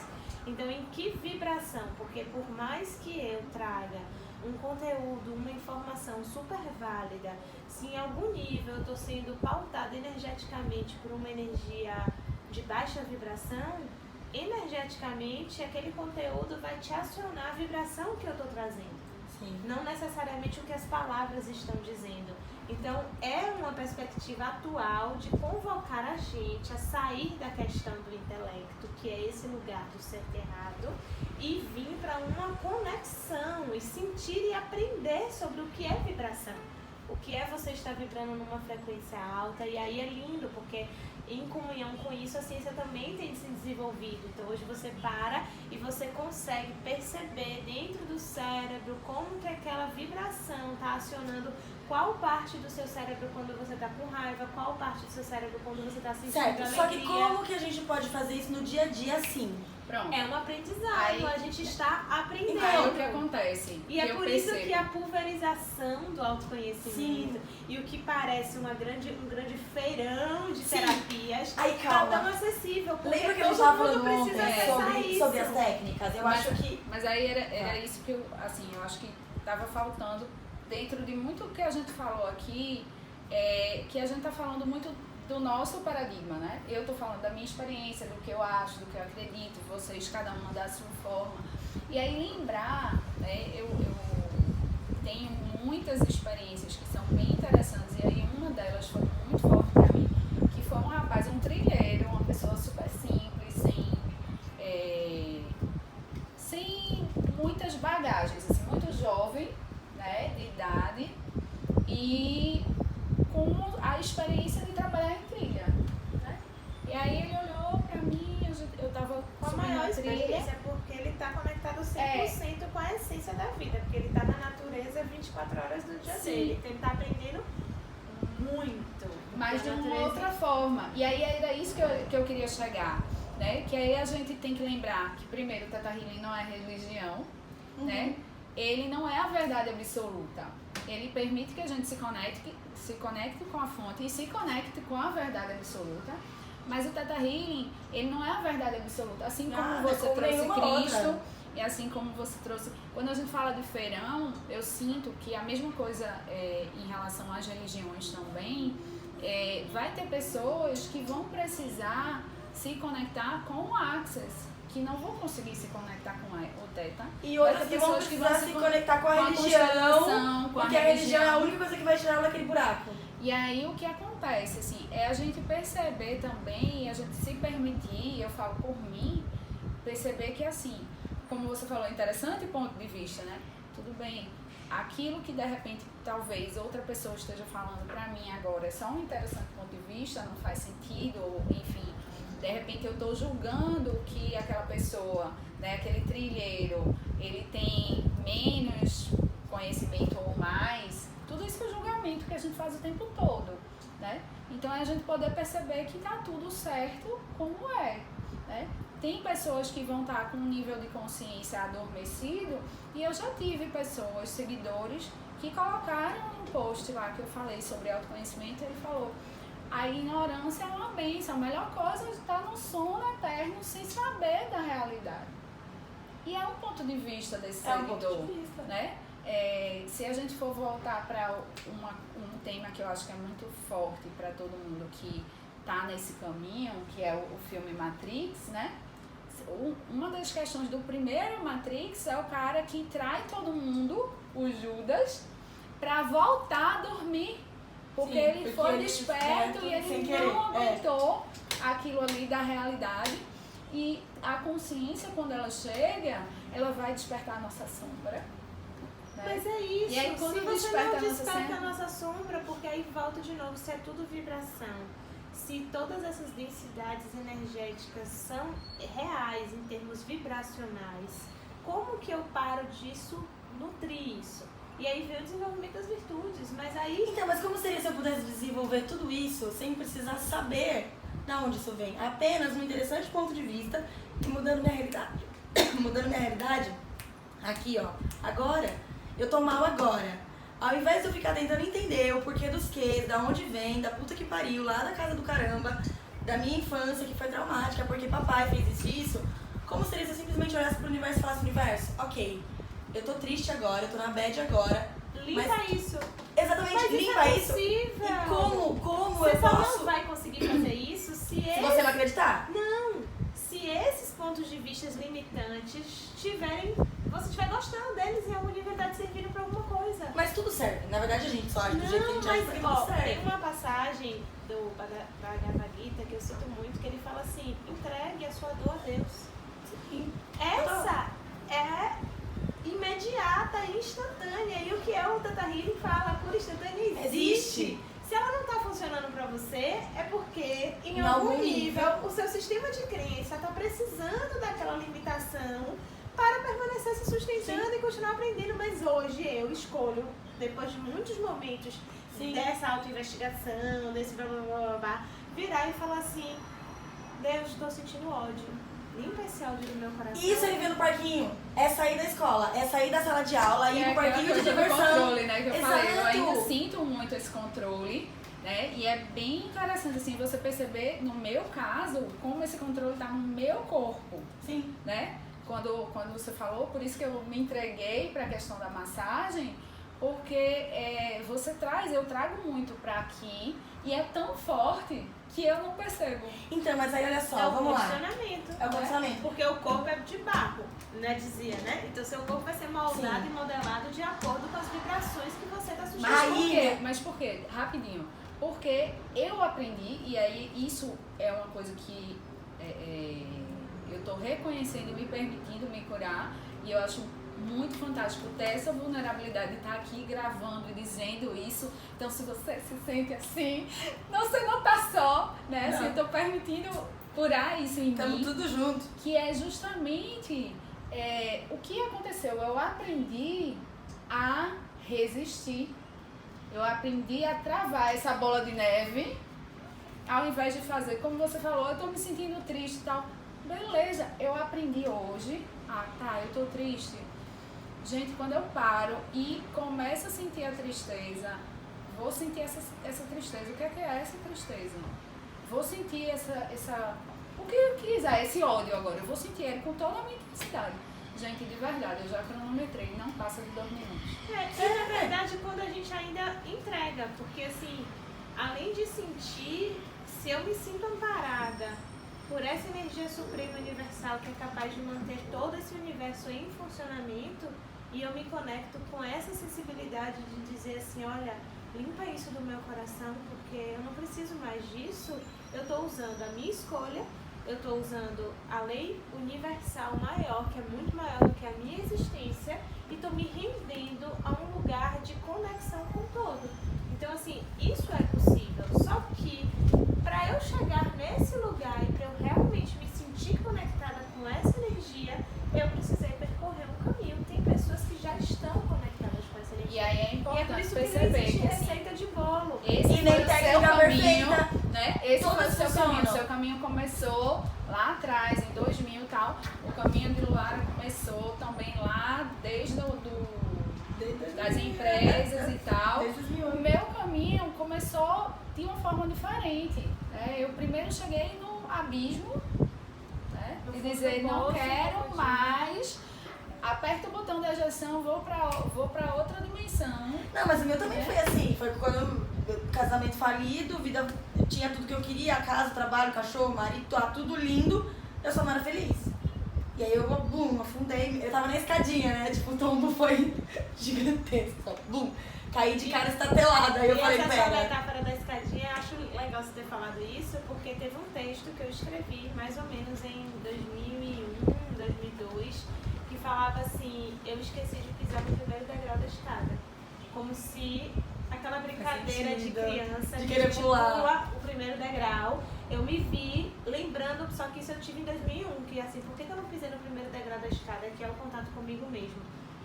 Então, em que vibração? Porque por mais que eu traga um conteúdo, uma informação super válida, se em algum nível eu estou sendo pautada energeticamente por uma energia de baixa vibração, energeticamente aquele conteúdo vai te acionar a vibração que eu estou trazendo. Sim. Não necessariamente o que as palavras estão dizendo. Então é uma perspectiva atual de convocar a gente a sair da questão do intelecto, que é esse lugar do certo e errado, e vir para uma conexão e sentir e aprender sobre o que é vibração. O que é você estar vibrando numa frequência alta, e aí é lindo, porque em comunhão com isso a ciência também tem se desenvolvido. Então hoje você para e você consegue perceber dentro do cérebro como que aquela vibração está acionando qual parte do seu cérebro quando você está com raiva, qual parte do seu cérebro quando você está sentindo Certo, alegria. só que como que a gente pode fazer isso no dia a dia assim? Pronto. É um aprendizado, Aí- a gente está aprendendo. Aí o que acontece? E é eu por isso percebo. que a pulverização do autoconhecimento e o que parece um grande feirão de Sim. terapias Aí, tá calma. tão acessível. Porque Lembra que a todo gente tava mundo falando ontem precisa acessar isso. sobre as técnicas? Eu acho que... Mas aí era isso que eu acho que estava faltando dentro de muito que a gente falou aqui, que a gente tá falando muito do nosso paradigma, né? Eu tô falando da minha experiência, do que eu acho, do que eu acredito, vocês, cada uma da sua forma. E aí lembrar, né, eu tenho muitas experiências que são bem interessantes, e aí uma delas foi muito forte para mim, que foi um rapaz, um trilheiro, uma pessoa super simples, sem muitas bagagens, assim, muito jovem, né, de idade, e com a experiência de trabalhar em trilha, né? E aí ele olhou pra mim, eu tava Com a subindo maior a trilha. experiência, porque ele está conectado 100% com a essência da vida, porque ele está na natureza 24 horas do dia Sim. dele. Então ele está aprendendo muito. Mas com de a uma natureza. outra forma. E aí era isso que eu queria chegar, né? Que aí a gente tem que lembrar que, primeiro, o Theta Healing não é religião, né? Ele não é a verdade absoluta. Ele permite que a gente se conecte com a fonte e se conecte com a verdade absoluta. Mas o Theta Healing, ele não é a verdade absoluta. Assim como você como trouxe nenhuma Cristo, outra. e assim como você trouxe... Quando a gente fala de feirão, eu sinto que a mesma coisa em relação às religiões também, vai ter pessoas que vão precisar se conectar com o Access, que não vão conseguir se conectar com o Theta. E Vai outras ter que vão pessoas precisar se conectar com a religião, constelação, com porque a religião é a única coisa que vai tirar ela daquele buraco. E aí o que acontece, assim, é a gente perceber também, a gente se permitir, eu falo por mim, perceber que assim, como você falou, interessante ponto de vista, né? Tudo bem, aquilo que de repente talvez outra pessoa esteja falando pra mim agora é só um interessante ponto de vista, não faz sentido, ou enfim, de repente eu tô julgando que aquela pessoa, né, aquele trilheiro, ele tem menos conhecimento ou mais, tudo isso é julgamento que a gente faz o tempo todo, né? Então é a gente poder perceber que tá tudo certo como é, né? Tem pessoas que vão estar com um nível de consciência adormecido e eu já tive pessoas, seguidores, que colocaram um post lá que eu falei sobre autoconhecimento e ele falou: a ignorância é uma bênção, a melhor coisa é estar no sono eterno sem saber da realidade. E é um ponto de vista desse seguidor, né? Se a gente for voltar para um tema que eu acho que é muito forte para todo mundo que está nesse caminho, que é o filme Matrix, né? Uma das questões do primeiro Matrix é o cara que trai todo mundo, o Judas, para voltar a dormir. Porque ele foi desperto e ele não aguentou aquilo ali da realidade. E a consciência, quando ela chega, ela vai despertar a nossa sombra. Né? Mas é isso. E aí, quando se você desperta não a nossa desperta a sombra- nossa sombra, porque aí volta de novo, se é tudo vibração, se todas essas densidades energéticas são reais em termos vibracionais, como que eu paro disso, nutrir isso? E aí vem o desenvolvimento das virtudes, mas aí... Então, mas como seria se eu pudesse desenvolver tudo isso sem precisar saber de onde isso vem? Apenas um interessante ponto de vista e mudando minha realidade. Mudando minha realidade, aqui ó, agora, eu tô mal agora. Ao invés de eu ficar tentando entender o porquê dos quês, da onde vem, da puta que pariu, lá da casa do caramba, da minha infância que foi traumática, porque papai fez isso, como seria se eu simplesmente olhasse pro universo e falasse: universo, ok, eu tô triste agora, eu tô na bad agora. Limpa mas- isso. Exatamente, Mas limpa isso isso. é possível. E como Você eu só posso? não vai conseguir fazer isso se Se você não acreditar. Não! Se esses pontos de vista limitantes tiverem... Você estiver gostando deles e algum nível de servindo pra alguma coisa. Mas tudo serve. Na verdade, a gente só age do jeito que a gente age porque ó, tudo serve. tem uma passagem do Bhagavad Gita que eu cito muito, que ele fala assim: entregue a sua dor a Deus. Sim. Essa é imediata, instantânea. E o que é o Theta Healing fala? A cura instantânea existe. Se ela não está funcionando para você, é porque em algum nível o seu sistema de crença está precisando daquela limitação para permanecer se sustentando e continuar aprendendo. Mas hoje eu escolho, depois de muitos momentos dessa autoinvestigação, desse blá blá blá blá, virar e falar assim: Deus, estou sentindo ódio. Limpa esse ódio do meu coração. Isso ele vê no parquinho. É sair da escola, é sair da sala de aula, ir pro parquinho de do diversão. controle, né, que eu falei. Eu Exato. ainda sinto muito esse controle, né? E é bem interessante, assim, você perceber, no meu caso, como esse controle tá no meu corpo. Sim. Né? Quando você falou, por isso que eu me entreguei para a questão da massagem, porque eu trago muito para aqui e é tão forte que eu não percebo. Então, mas aí olha só, É o vamos lá. condicionamento. É o condicionamento. Porque o corpo é de barro, né? Dizia, né? Então seu corpo vai ser moldado Sim. e modelado de acordo com as vibrações que você está sujeito. Mas por quê? Rapidinho. Porque eu aprendi, e aí isso é uma coisa que eu estou reconhecendo e me permitindo me curar, e eu acho muito fantástico ter essa vulnerabilidade de estar aqui gravando e dizendo isso. Então, se você se sente assim, você não tá só, né? Assim, eu estou permitindo curar isso em Estamos mim. tudo junto. Que é justamente o que aconteceu. Eu aprendi a resistir. Eu aprendi a travar essa bola de neve, ao invés de fazer, como você falou, eu tô me sentindo triste e tal. Beleza, eu aprendi hoje. Eu tô triste. Gente, quando eu paro e começo a sentir a tristeza, vou sentir essa tristeza. O que é essa tristeza? Vou sentir o que eu quiser, esse ódio agora. Eu vou sentir ele com toda a minha intensidade. Gente, de verdade, eu já cronometrei, não passa de 2 minutos. E na verdade, quando a gente ainda entrega, porque assim, além de sentir, se eu me sinto amparada por essa energia suprema universal que é capaz de manter todo esse universo em funcionamento, e eu me conecto com essa sensibilidade de dizer assim, olha, limpa isso do meu coração, porque eu não preciso mais disso, eu estou usando a minha escolha, eu estou usando a lei universal maior, que é muito maior do que a minha existência, e estou me rendendo a um lugar de conexão com o todo. Então, assim, isso é possível. Só que, para eu chegar nesse lugar e para eu realmente me sentir conectada com essa energia, eu precisei percorrer um caminho. Tem pessoas que já estão conectadas com essa energia. E aí é E é por importante isso que não perceber existe que assim, receita de bolo. esse E foi nem o seu técnica caminho, perfeita. né? Esse foi o Todas seu caminho. O funcionam. seu caminho começou lá atrás, em 2000 e tal. O caminho de Luara começou também lá desde das empresas e tal. O meu caminho começou de uma forma diferente. Né? Eu primeiro cheguei no abismo, né? No E fundo dizer, do não poço, quero mais. Aperta o botão da ejeção, vou pra outra dimensão. Não, mas o meu também foi assim. Foi quando casamento falido, vida, tinha tudo que eu queria, casa, trabalho, cachorro, marido, tudo lindo, eu só não era feliz. E aí eu, afundei, eu tava na escadinha, né? Tipo, o tombo foi gigantesco, só, caí de cara estatelada. Aí eu falei, essa pera. metáfora da escadinha, eu acho legal você ter falado isso, porque teve um texto que eu escrevi mais ou menos em 2001, 2002, que falava assim, eu esqueci de pisar no primeiro degrau da escada. Como se aquela brincadeira de criança de que querer a gente pular pula o primeiro degrau. Eu me vi lembrando, só que isso eu tive em 2001, que assim, por que eu não pisei no primeiro degrau da escada, que é o contato comigo mesmo.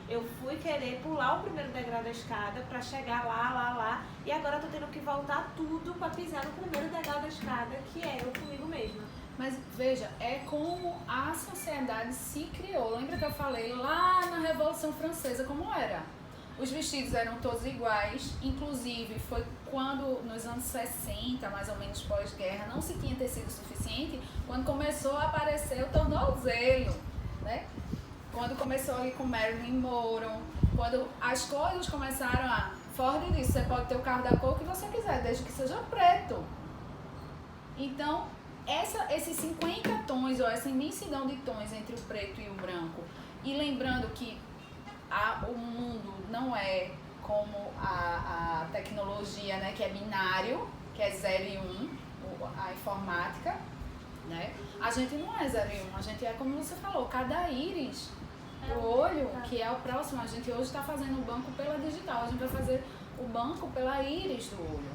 Eu fui querer pular o primeiro degrau da escada pra chegar lá, e agora eu tô tendo que voltar tudo pra pisar no primeiro degrau da escada, que é eu comigo mesma. Mas veja, é como a sociedade se criou. Lembra que eu falei lá na Revolução Francesa como era? Os vestidos eram todos iguais, inclusive foi quando nos anos 60, mais ou menos pós-guerra, não se tinha tecido suficiente, quando começou a aparecer o tornozelo, né? Quando começou ali com Marilyn Monroe, quando as coisas começaram a... Ford disse, você pode ter o carro da cor que você quiser, desde que seja preto. Então, esses 50 tons, ou essa imensidão de tons entre o preto e o branco, e lembrando que o mundo não é como a tecnologia, né, que é binário, que é 0 e 1, a informática, né? A gente não é 0 e 1, a gente é como você falou, cada íris do olho, que é o próximo, a gente hoje está fazendo o banco pela digital, a gente vai fazer o banco pela íris do olho.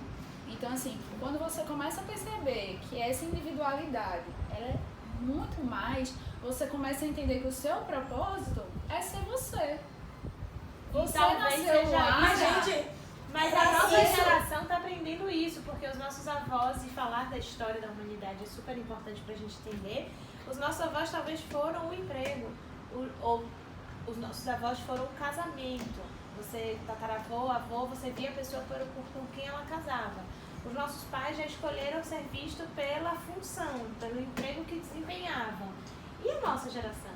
Então, assim, quando você começa a perceber que essa individualidade, ela é muito mais, você começa a entender que o seu propósito é ser você. Você talvez nasceu seja lá. Mas, gente, Mas a nossa geração tá aprendendo isso, porque os nossos avós, e falar da história da humanidade é super importante pra gente entender, os nossos avós talvez foram um emprego, ou os nossos avós foram um casamento. Você, tataravô, avô, você via a pessoa por quem ela casava. Os nossos pais já escolheram ser vistos pela função, pelo emprego que desempenhavam. E a nossa geração,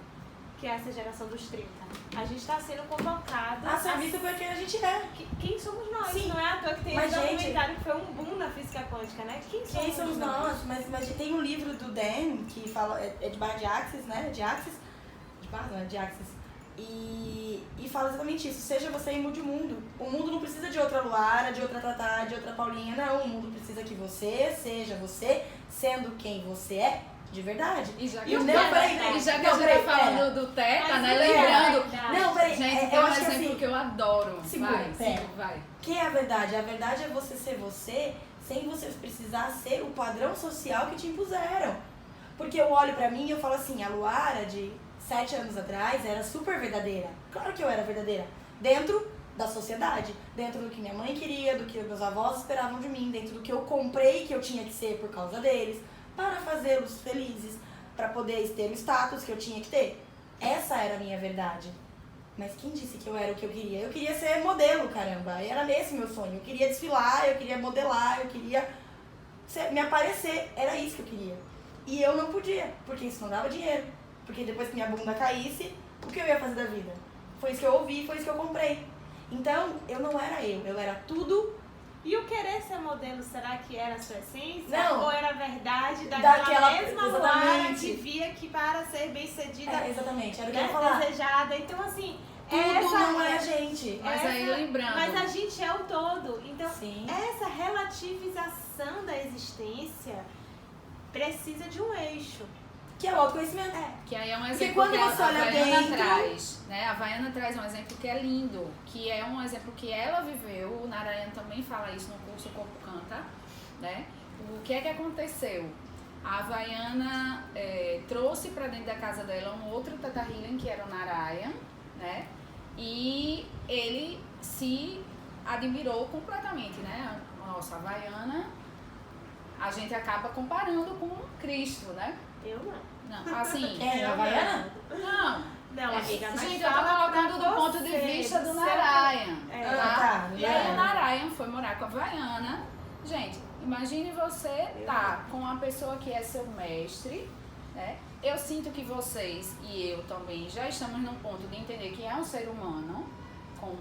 que é essa geração dos 30? A gente está sendo convocado a ser visto por quem a gente é. Quem somos nós? Sim. Não é à toa que tem Mas, um documentário que foi um boom na física quântica, né? Quem somos nós? Mas tem um livro do Dan que fala, é de barra de Axis, né? De Axis. De barra, não é de Axis. E fala exatamente isso. Seja você e mude o mundo. O mundo não precisa de outra Luara, de outra Tatá, de outra Paulinha, não. O mundo precisa que você seja você, sendo quem você é de verdade. E já que, E o a meu, gente tá falando do Teta, né? Lembrando. Não, peraí. Gente, tem um exemplo que eu adoro. Vai. Que é a verdade? A verdade é você ser você sem você precisar ser o padrão social que te impuseram. Porque eu olho pra mim e eu falo assim, a Luara de 7 anos atrás era super verdadeira. Claro que eu era verdadeira. Dentro da sociedade. Dentro do que minha mãe queria, do que meus avós esperavam de mim. Dentro do que eu comprei que eu tinha que ser por causa deles. Para fazê-los felizes. Para poder ter o status que eu tinha que ter. Essa era a minha verdade. Mas quem disse que eu era o que eu queria? Eu queria ser modelo, caramba. Era esse meu sonho. Eu queria desfilar, eu queria modelar, eu queria me aparecer. Era isso que eu queria. E eu não podia, porque isso não dava dinheiro. Porque depois que minha bunda caísse, o que eu ia fazer da vida? Foi isso que eu ouvi, foi isso que eu comprei. Então, eu não era eu era tudo. E o querer ser modelo, será que era a sua essência? Não. Ou era a verdade daquela mesma Luara que via que para ser bem-sucedida, exatamente, era o que né, eu ia falar. desejada. Então, assim, Tudo não é a gente. Mas aí lembrando. Mas a gente é o todo. Então, Sim. essa relativização da existência precisa de um eixo. Que é o autoconhecimento. Que aí é um Porque exemplo quando que você a olha Havaiana dentro- traz, né? A Havaiana traz um exemplo que é lindo, que é um exemplo que ela viveu, o Narayan também fala isso no curso O Corpo Canta, né? O que é que aconteceu? A Havaiana trouxe para dentro da casa dela um outro Tata Healing, que era o Narayan, né? E ele se admirou completamente, né? Nossa, a Havaiana, a gente acaba comparando com Cristo, né? Eu não. Não, assim... É, a Havaiana? Não. Não, amiga, mas gente, eu tô fala colocando pra do ponto de você, vista do seu- Narayan. tá, E aí o Narayan foi morar com a Havaiana. Gente, imagine você com uma pessoa que é seu mestre, né? Eu sinto que vocês e eu também já estamos num ponto de entender que é um ser humano, com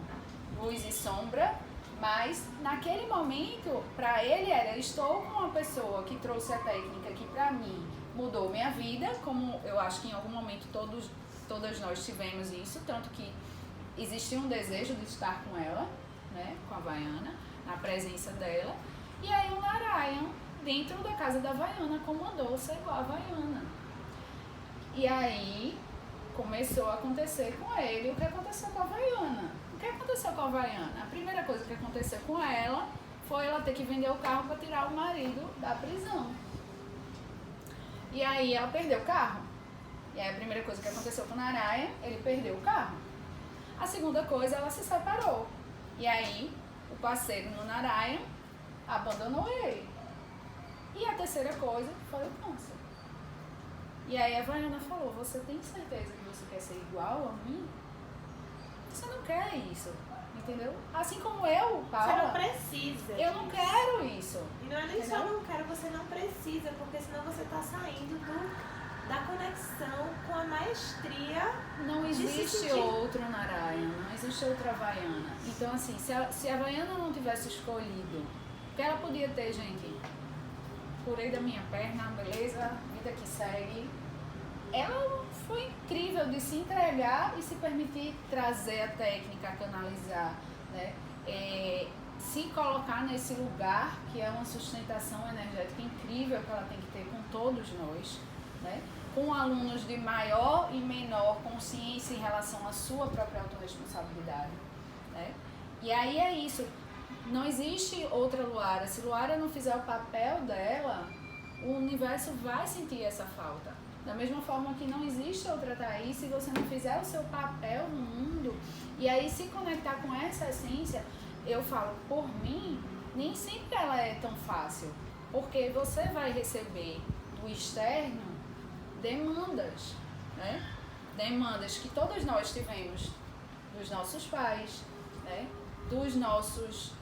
luz e sombra, mas naquele momento, para ele era, estou com uma pessoa que trouxe a técnica que para mim mudou minha vida, como eu acho que em algum momento todas nós tivemos isso, tanto que existia um desejo de estar com ela, né, com a Havaiana, na presença dela, e aí o Narayan, dentro da casa da Havaiana, comandou ser igual a Havaiana. E aí começou a acontecer com ele o que aconteceu com a Havaiana. O que aconteceu com a Havaiana? A primeira coisa que aconteceu com ela foi ela ter que vender o carro para tirar o marido da prisão. E aí ela perdeu o carro. E aí a primeira coisa que aconteceu com o Narayan, ele perdeu o carro. A segunda coisa, ela se separou. E aí o parceiro no Narayan abandonou ele. E a terceira coisa foi o câncer. E aí a Havaiana falou, você tem certeza que você quer ser igual a mim? Você não quer isso, entendeu? Assim como eu, Paula, Você não precisa. eu não quero isso. E não é nem só Entendeu? não quero, você não precisa, porque senão você tá saindo da conexão com a maestria. Não de se existe sentir- outro Narayan, não existe outra Havaiana. Então, assim, se a Havaiana não tivesse escolhido, porque ela podia ter, gente, curei da minha perna, beleza, vida que segue. Ela foi incrível de se entregar e se permitir trazer a técnica, canalizar, né? Se colocar nesse lugar que é uma sustentação energética incrível que ela tem que ter com todos nós, né? Com alunos de maior e menor consciência em relação à sua própria autorresponsabilidade, né? E aí é isso, não existe outra Luara. Se Luara não fizer o papel dela, o universo vai sentir essa falta. Da mesma forma que não existe outra Thaís se você não fizer o seu papel no mundo e aí se conectar com essa essência. eu falo, por mim, nem sempre ela é tão fácil, porque você vai receber do externo demandas, né? Demandas que todos nós tivemos dos nossos pais, né? Dos nossos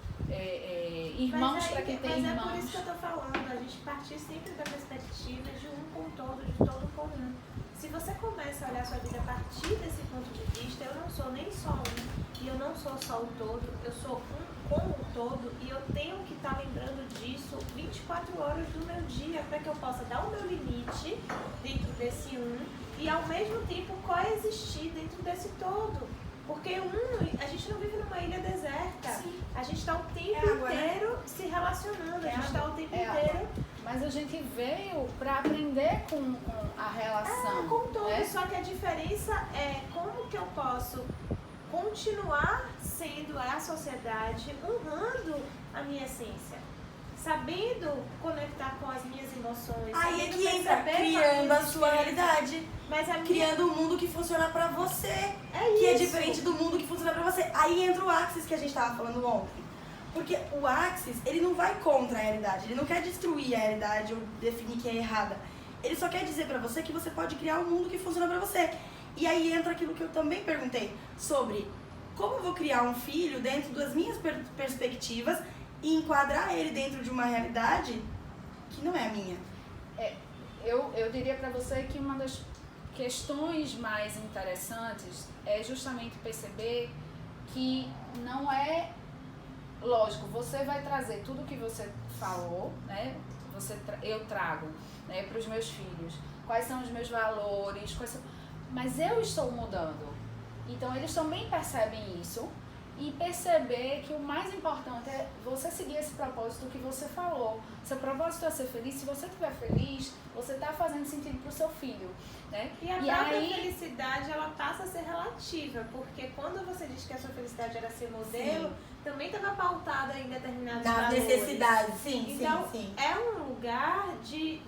irmãos, para quem tem irmãos. Mas é por isso que eu tô falando, a gente partir sempre da perspectiva de um com todo, de todo com um. Se você começa a olhar a sua vida a partir desse ponto de vista, eu não sou nem só um, e eu não sou só o todo, eu sou um com o todo, e eu tenho que estar lembrando disso 24 horas do meu dia, para que eu possa dar o meu limite dentro desse um, e ao mesmo tempo coexistir dentro desse todo. Porque a gente não vive numa ilha deserta. Sim. A gente está o tempo inteiro se relacionando, a gente está o tempo inteiro. Mas a gente veio para aprender com a relação. Com tudo, né? Só que a diferença é como que eu posso continuar sendo a sociedade, honrando a minha essência. Sabendo conectar com as minhas emoções. Aí é que entra, criando a sua realidade. Mas criando um mundo que funciona pra você. Que é diferente do mundo que funciona pra você. Aí entra o Axis que a gente tava falando ontem. Porque o Axis, ele não vai contra a realidade. Ele não quer destruir a realidade ou definir que é errada. Ele só quer dizer pra você que você pode criar um mundo que funciona pra você. E aí entra aquilo que eu também perguntei. Sobre como eu vou criar um filho dentro das minhas perspectivas e enquadrar ele dentro de uma realidade que não é a minha. Eu diria para você que uma das questões mais interessantes é justamente perceber que não é lógico, você vai trazer tudo que você falou, né? Eu trago, né, para os meus filhos. Quais são os meus valores, mas eu estou mudando. Então eles também percebem isso. E perceber que o mais importante é você seguir esse propósito que você falou. Seu propósito é ser feliz. Se você estiver feliz, você está fazendo sentido para o seu filho, né? E a própria felicidade, ela passa a ser relativa. Porque quando você diz que a sua felicidade era ser modelo, também estava pautada em determinados valores. Necessidade, sim, então, sim. É um lugar de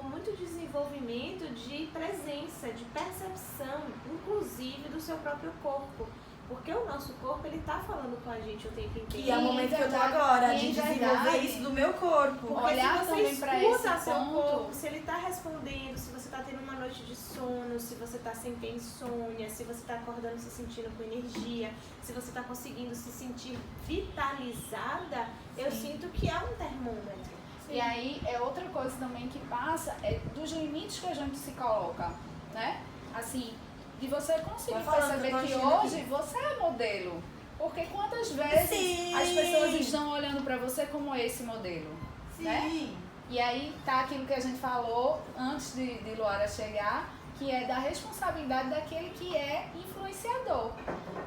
muito desenvolvimento de presença, de percepção, inclusive do seu próprio corpo. Porque o nosso corpo, ele tá falando com a gente o tempo inteiro. E é o momento que eu tô agora, de desenvolver isso do meu corpo. Porque olhar se você também pra esse seu ponto, corpo, se ele tá respondendo, se você tá tendo uma noite de sono, se você tá sem ter insônia, se você tá acordando se sentindo com energia, se você tá conseguindo se sentir vitalizada, eu sinto que é um termômetro. Sim. E aí é outra coisa também que passa, é dos limites que a gente se coloca, né? Assim, de você conseguir perceber que hoje você é modelo. Porque quantas vezes as pessoas estão olhando para você como esse modelo, né? E aí tá aquilo que a gente falou antes de Luara chegar, que é da responsabilidade daquele que é influenciador.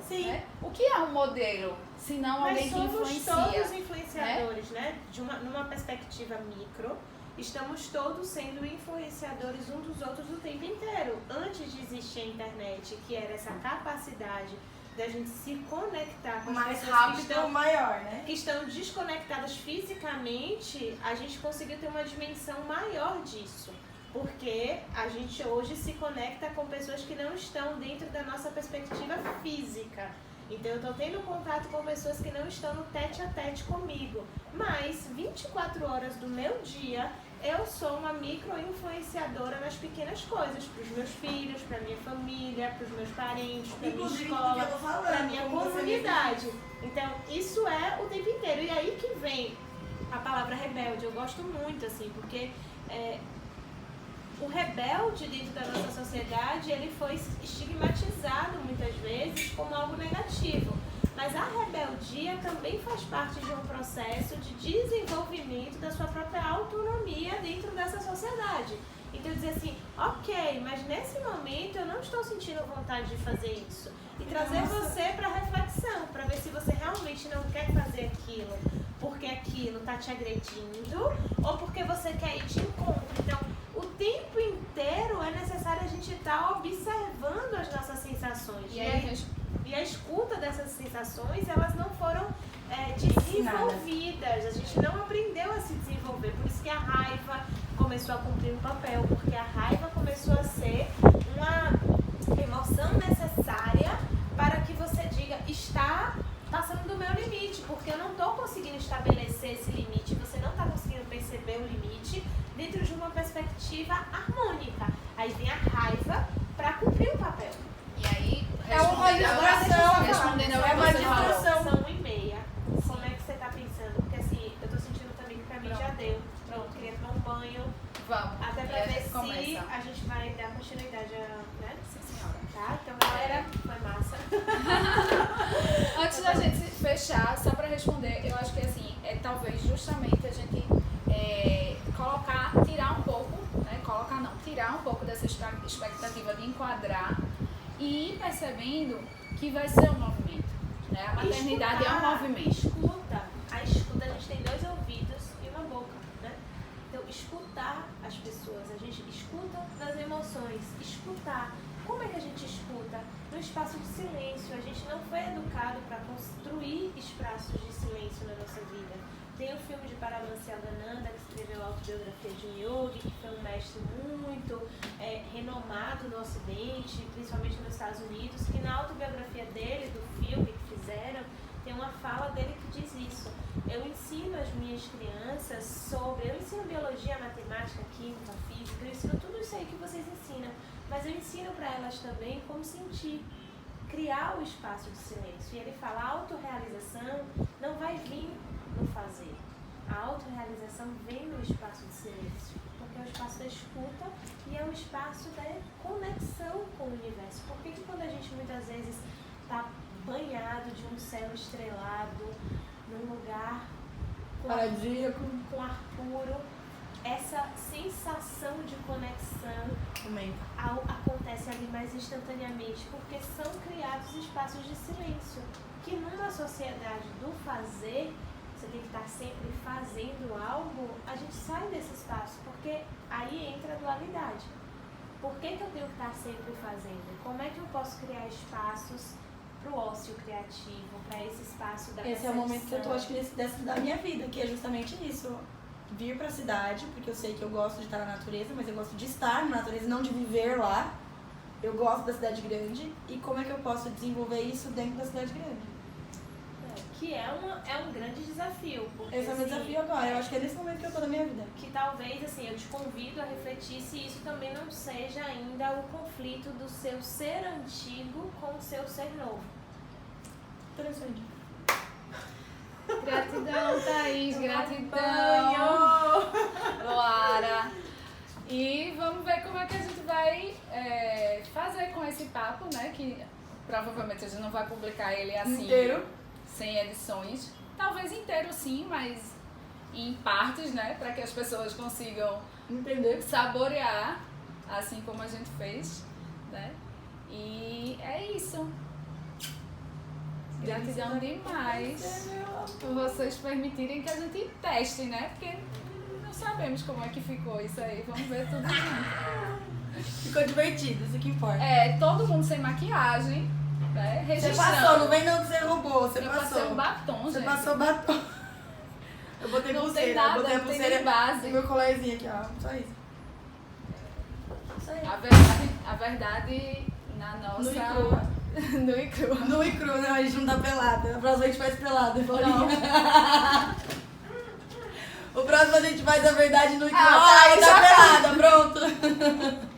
Sim. Né? O que é um modelo, se não alguém que influencia? Nós somos todos influenciadores, né? Numa perspectiva micro, estamos todos sendo influenciadores uns dos outros o tempo inteiro. Antes de existir a internet, que era essa capacidade da gente se conectar com as mais pessoas rápido que estão, maior, né? Que estão desconectadas fisicamente, a gente conseguiu ter uma dimensão maior disso. Porque a gente hoje se conecta com pessoas que não estão dentro da nossa perspectiva física. Então eu estou tendo contato com pessoas que não estão no tete a tete comigo. Mas 24 horas do meu dia, eu sou uma micro-influenciadora nas pequenas coisas. Para os meus filhos, para minha família, para os meus parentes, para minha escola, para minha comunidade. Então isso é o tempo inteiro. E aí que vem a palavra rebelde. Eu gosto muito, assim, porque... o rebelde dentro da nossa sociedade, ele foi estigmatizado muitas vezes como algo negativo. Mas a rebeldia também faz parte de um processo de desenvolvimento da sua própria autonomia dentro dessa sociedade. Então dizer assim, ok, mas nesse momento eu não estou sentindo vontade de fazer isso. E trazer você para reflexão, para ver se você realmente não quer fazer aquilo porque aquilo está te agredindo ou porque você quer ir de encontro. Então, o tempo inteiro é necessário a gente estar observando as nossas sensações. E a escuta dessas sensações, elas não foram desenvolvidas. A gente não aprendeu a se desenvolver. Por isso que a raiva começou a cumprir um papel, porque a raiva começou a ser uma emoção necessária para que você diga, está passando do meu limite. Aí vem a raiva para cumprir o papel. E aí, É uma distração, respondendo ao é que uma você falou. distração. São 1h30. Como é que você tá pensando? Porque assim, eu tô sentindo também que pra mim já deu. Pronto, queria tomar um banho. Vamos. Até E pra a ver gente se começa. a gente vai dar continuidade, né? Sim, senhora. Tá? Então, galera, foi massa. Antes da gente fechar, só para responder, eu acho que assim, talvez justamente a gente tirar um pouco dessa expectativa de enquadrar e ir percebendo que vai ser um movimento, né? A maternidade é um movimento. A escuta, a gente tem 2 ouvidos e uma boca, né? Então, escutar as pessoas, a gente escuta das emoções, escutar. Como é que a gente escuta? No espaço de silêncio. A gente não foi educado para construir espaços de silêncio na nossa vida. Tem o filme de Paramahansa Yogananda, que escreveu a autobiografia de um yogi, que foi um mestre muito renomado no Ocidente, principalmente nos Estados Unidos, que na autobiografia dele, do filme que fizeram, tem uma fala dele que diz isso. Eu ensino as minhas crianças eu ensino biologia, matemática, química, física, eu ensino tudo isso aí que vocês ensinam, mas eu ensino para elas também como sentir, criar o espaço de silêncio. E ele fala, a autorrealização não vai vir no fazer. A autorrealização vem no espaço de silêncio, porque é o espaço da escuta e é o espaço da conexão com o universo. Por que quando a gente muitas vezes está banhado de um céu estrelado, num lugar com ar puro, essa sensação de conexão acontece ali mais instantaneamente, porque são criados espaços de silêncio, que numa sociedade do fazer, você tem que estar sempre fazendo algo, a gente sai desse espaço, porque aí entra a dualidade. Por que eu tenho que estar sempre fazendo? Como é que eu posso criar espaços para o ócio criativo, para esse espaço da percepção? Esse é o momento que eu tô, acho que da minha vida, que é justamente isso. Vir pra cidade, porque eu sei que eu gosto de estar na natureza, mas eu gosto de estar na natureza, não de viver lá. Eu gosto da cidade grande. E como é que eu posso desenvolver isso dentro da cidade grande? Que é um grande desafio. Porque, esse é o meu desafio agora. Eu acho que é nesse momento que eu tô na minha vida. Que talvez, assim, eu te convido a refletir se isso também não seja ainda o conflito do seu ser antigo com o seu ser novo. Interessante. Gratidão, Thaís, gratidão, Luara. E vamos ver como é que a gente vai fazer com esse papo, né? Que provavelmente a gente não vai publicar ele assim, inteiro, sem edições. Talvez inteiro sim, mas em partes, né? Para que as pessoas consigam entender, saborear, assim como a gente fez, né? E é isso. Gratidão demais por vocês permitirem que a gente teste, né? Porque não sabemos como é que ficou isso aí. Vamos ver tudo junto. Ficou divertido, isso que importa. Todo mundo sem maquiagem, né? Você passou, não vem não que você roubou, você passou. Passei um batom, você gente. Passou batom. Eu botei não pulseira, tem nada, eu botei a não pulseira tem base. e meu colarzinho aqui, ó. Só isso. Isso aí. A verdade na nossa... No e crua. No e crua. No e cru, não, a gente não tá pelada. O próximo a gente faz pelada, Paulinha. O próximo a gente faz a verdade no e cru. Tá, Tá pelada, pronto.